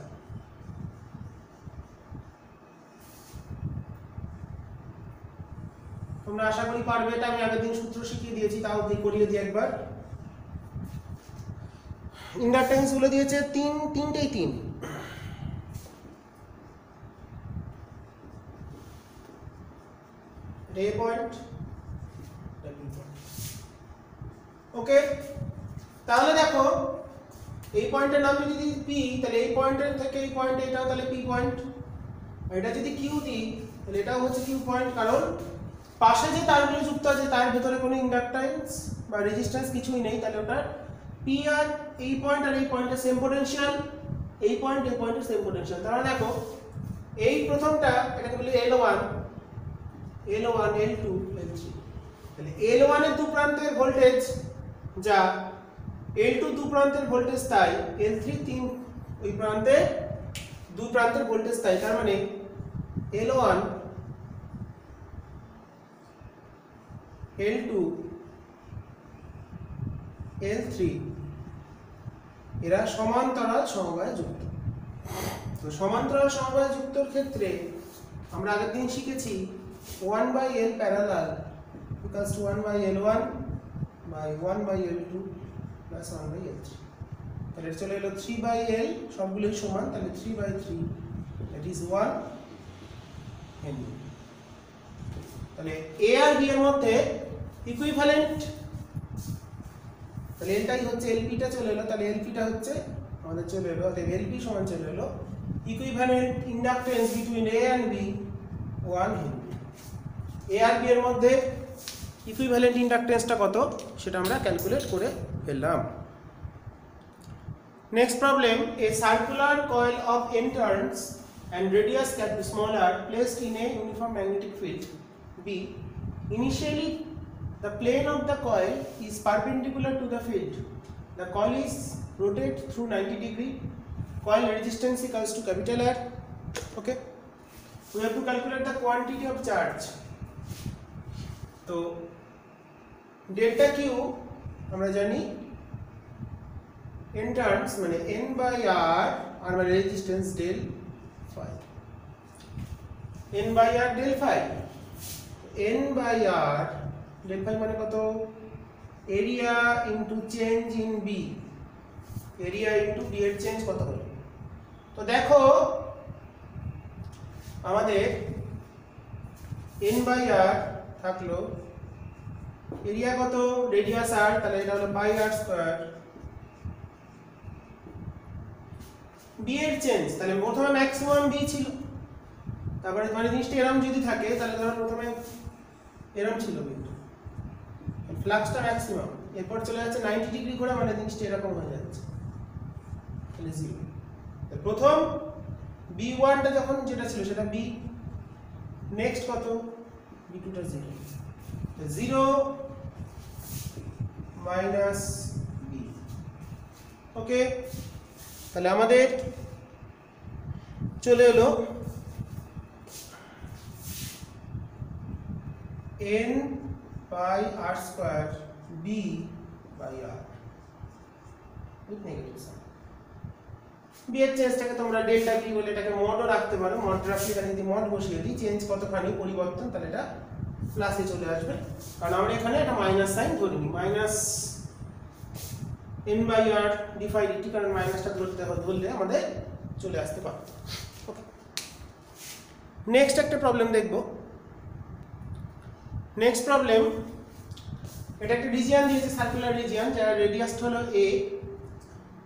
তোমরা আশা করি পারবে, এটা আমি আগের দিন সূত্র শিখিয়ে দিয়েছি, তাও করিয়ে দিই একবার। ইন্ডাক্টেন্স গুলো দিয়েছে তিনটেই 3। A পয়েন্ট, ওকে। তাহলে দেখো এই পয়েন্টের নাম যদি P, তাহলে এই পয়েন্টের থেকে এই পয়েন্ট এটাও তাহলে P পয়েন্ট। এটা যদি Q দিই তাহলে এটাও হচ্ছে Q পয়েন্ট, কারণ পাশে যে তারগুলো যুক্ত আছে তার ভেতরে কোনো ইন্ডাক্টেন্স বা রেজিস্ট্যান্স কিছুই নেই, তাহলে ওটা P আর এই পয়েন্ট আর এই পয়েন্টের সেম পোটেনশিয়াল, এই পয়েন্টের সেম পোটেনশিয়াল। তাহলে দেখো এই প্রথমটা এটাকে বলি L1 L2 L3। তাহলে L1 এর দু প্রান্তের ভোল্টেজ যা, L2 দু প্রান্তের ভোল্টেজ তাই, L3 ওই প্রান্তে দু প্রান্তের ভোল্টেজ তাই। তার মানে L1 L2 L3 এরা সমান্তরাল সমবায়ে যুক্ত। তো সমান্তরাল সমবায়ে যুক্তর ক্ষেত্রে আমরা আগের দিন শিখেছি 1/L parallel equals to 1/L1 by 1/L2 plus 1/L3। তাহলে চলে এলো 3/L, সবগুলোই সমান, তাহলে 3/3 that is 1 Henry। তাহলে A আর B এর মধ্যে ইকুইভ্যালেন্ট, তাহলে এটাই হচ্ছে LP টা চলে এলো, তাহলে LP টা হচ্ছে আমাদের চলে এলো, তাহলে LP সমান চলে এলো equivalent inductance between A and B 1 Henry। A আর B এর মধ্যে ইকুইভ্যালেন্ট ইন্ডাক্টেন্সটা কত সেটা আমরা ক্যালকুলেট করে ফেললাম। Next problem, A circular coil of n turns and radius smaller placed in a uniform magnetic field B. Initially the plane of the coil is perpendicular to the field. The coil is rotated through 90 degree. Coil resistance equals to capital R. Okay, we have to calculate the quantity of charge. তো delta Q আমরা জানি n turns মানে n by r, আর মানে resistance del phi, n by r del phi. n by r del phi মানে কত, area into change in B, area into B এর change কত হলো। তো দেখো আমাদের n বাই r থাকলো, এরিয়া কত, রেডিয়াস r, তাহলে এটা হলো পাই r স্কয়ার। বি এর চেঞ্জ, তাহলে প্রথমে ম্যাক্সিমাম বি ছিল, তারপরে মানে জিনিসটা এরকম যদি থাকে তাহলে ধরো প্রথমে এরকম ছিল কিন্তু ফ্লাক্সটা ম্যাক্সিমাম, এরপর চলে যাচ্ছে 90 ডিগ্রি করে, মানে জিনিসটা এরকম হয়ে যাচ্ছে, তাহলে 0। প্রথম B1 টা যখন যেটা ছিল সেটা B, নেক্সট কত B2 টা 0, 0 মাইনাস B। ওকে, তাহলে আমাদের চলে এলো n by r square b by r with negative sign. B এর চেঞ্জটাকে তোমরা ডেল্টা বি বলে এটাকে মডও রাখতে পারো, মড রাখলে এখানে যদি মড বসিয়ে দিই চেঞ্জ কতখানি পরিবর্তন, তাহলে এটা প্লাসে চলে আসবে, কারণ আমরা এখানে একটা মাইনাস সাইন ধরিনি, minus n by r D phi dt, কারণ মাইনাসটা ধরলে আমাদের চলে আসতে পারে। ওকে, নেক্সট একটা প্রবলেম দেখব। নেক্সট প্রবলেম, এটা একটা রিজিয়ন দিয়েছে, সার্কুলার রিজিয়ন, যার রেডিয়াসটা হলো a।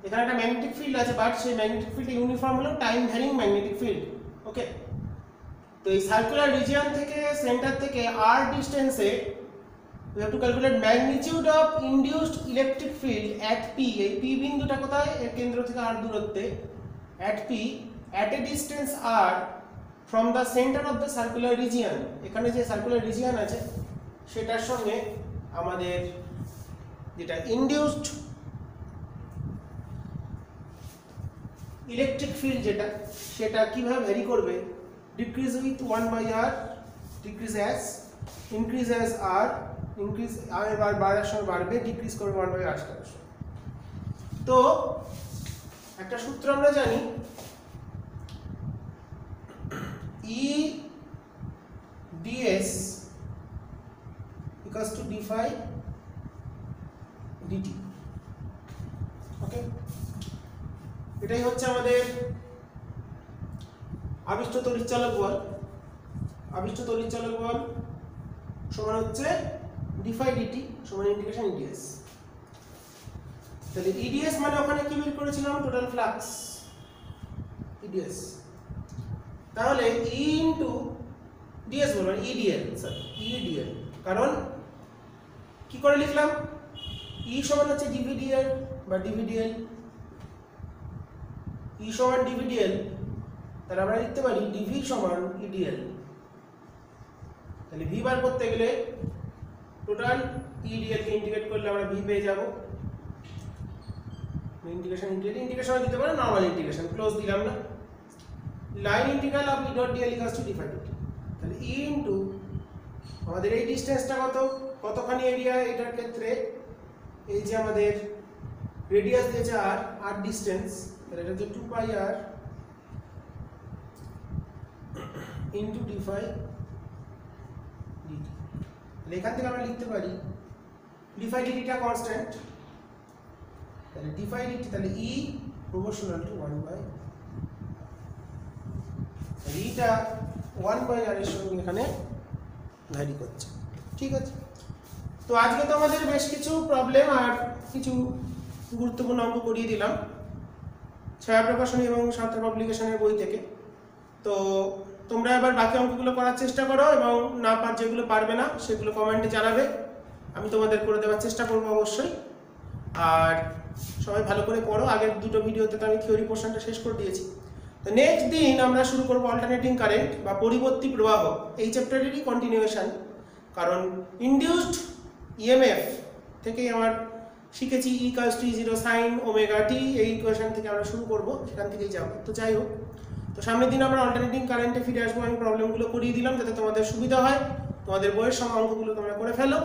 এখানে একটা ম্যাগনেটিক ফিল্ড আছে, বাট সেই ম্যাগনেটিক ফিল্ড ইউনিফর্ম হলো টাইম ভ্যারিং ম্যাগনেটিক ফিল্ড। ওকে, তো এই সার্কুলার রিজিয়ন থেকে সেন্টার থেকে r ডিসটেন্সে we have to calculate magnitude of induced electric field at p। এই p বিন্দুটা কোথায়? এর কেন্দ্র থেকে r দূরত্বে at p at a distance r from the center of the circular region। এখানে যে সার্কুলার রিজিয়ন আছে সেটার সঙ্গে আমাদের যেটা ইনডিউসড ইলেকট্রিক ফিল্ড যেটা, সেটা কিভাবে ভ্যারি করবে? Decrease with 1/r, decrease as, increase as r, increase r এবার বাড়ার সময় বাড়বে, ডিক্রিজ করবে 1/r স্কয়ার। তো একটা সূত্র আমরা জানি, E ds equals to d phi dt। ওকে, এটাই হচ্ছে আমাদের আবিষ্ট তড়িৎচালক বল। আবিষ্ট তড়িৎচালক বল সমান হচ্ছে d phi dt সমান ইন্টিগ্রেশন EDS। তাহলে EDS মানে ওখানে কি বের করেছিলাম? Total flux EDS। তাহলে E ইনটু ds বলবো, EDL, সরি EDL, কারণ কি করে লিখলাম? E সমান হচ্ছে dVdl বা dVdl, E সমান dVdl, তাহলে আমরা লিখতে পারি dV সমান EDL। তাহলে V বার করতে গেলে টোটাল EDL কে ইন্টিগ্রেট করলে আমরা V পেয়ে যাব। ইন্টিগ্রেশন দিতে পারে, নরমাল ইন্টিগ্রেশন ক্লোজ দিলাম না, line integral of E dot dl equals to d phi dt। তাহলে E ইনটু আমাদের এই ডিসটেন্সটা কতখানি এরিয়া? এটার ক্ষেত্রে এই যে আমাদের রেডিয়াস দিয়েছে r ডিসটেন্স, তাহলে এটা হচ্ছে 2πr into d phi dt। তাহলে এখান থেকে আমরা লিখতে পারি d phi dt টা কনস্ট্যান্ট, তাহলে d phi dt, তাহলে E প্রপোর্শনাল টু 1/r, এটা 1/r এর সঙ্গে এখানে ভ্যারি করছে। ঠিক আছে, তো আজকে তো আমাদের বেশ কিছু প্রবলেম আর কিছু গুরুত্বপূর্ণ অঙ্ক করিয়ে দিলাম ছায়া প্রকাশনী এবং সাঁতার পাবলিকেশনের বই থেকে। তো তোমরা এবার বাকি অঙ্কগুলো করার চেষ্টা করো, এবং যেগুলো পারবে না সেগুলো কমেন্টে জানাবে, আমি তোমাদের করে দেওয়ার চেষ্টা করবো অবশ্যই। আর সবাই ভালো করে পড়ো, আগের দুটো ভিডিওতে তো আমি থিওরি পোর্শনটা শেষ করে দিয়েছি। তো নেক্সট দিন আমরা শুরু করবো অল্টারনেটিং কারেন্ট বা পরিবর্তী প্রবাহ, এই চ্যাপ্টারেরই কন্টিনিউয়েশন। কারণ ইনডিউসড ইএমএফ থেকেই আমার শিখেছি E = E0 sin ωt, এই ইকুয়েশন থেকে আমরা শুরু করব, সেখান থেকেই যাব। তো যাই হোক, তো সামনের দিন আমরা অল্টারনেটিং কারেন্টে ফিরে আসবো। আমি প্রবলেমগুলো করিয়ে দিলাম যাতে তোমাদের সুবিধা হয়, তোমাদের বইয়ের সব অঙ্কগুলো তোমরা করে ফেলো।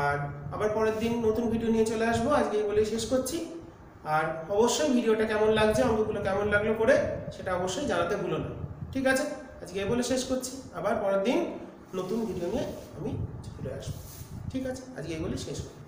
আর আবার পরের দিন নতুন ভিডিও নিয়ে চলে আসবো। আজকে এই বলেই শেষ করছি। আর অবশ্যই ভিডিওটা কেমন লাগছে, অঙ্কগুলো কেমন লাগলো করে, সেটা অবশ্যই জানাতে ভুলো না। ঠিক আছে, আজকে এই বলে শেষ করছি। আবার পরের দিন নতুন ভিডিও নিয়ে আমি চলে আসবো। ঠিক আছে, আজকে এই বলে শেষ করছি।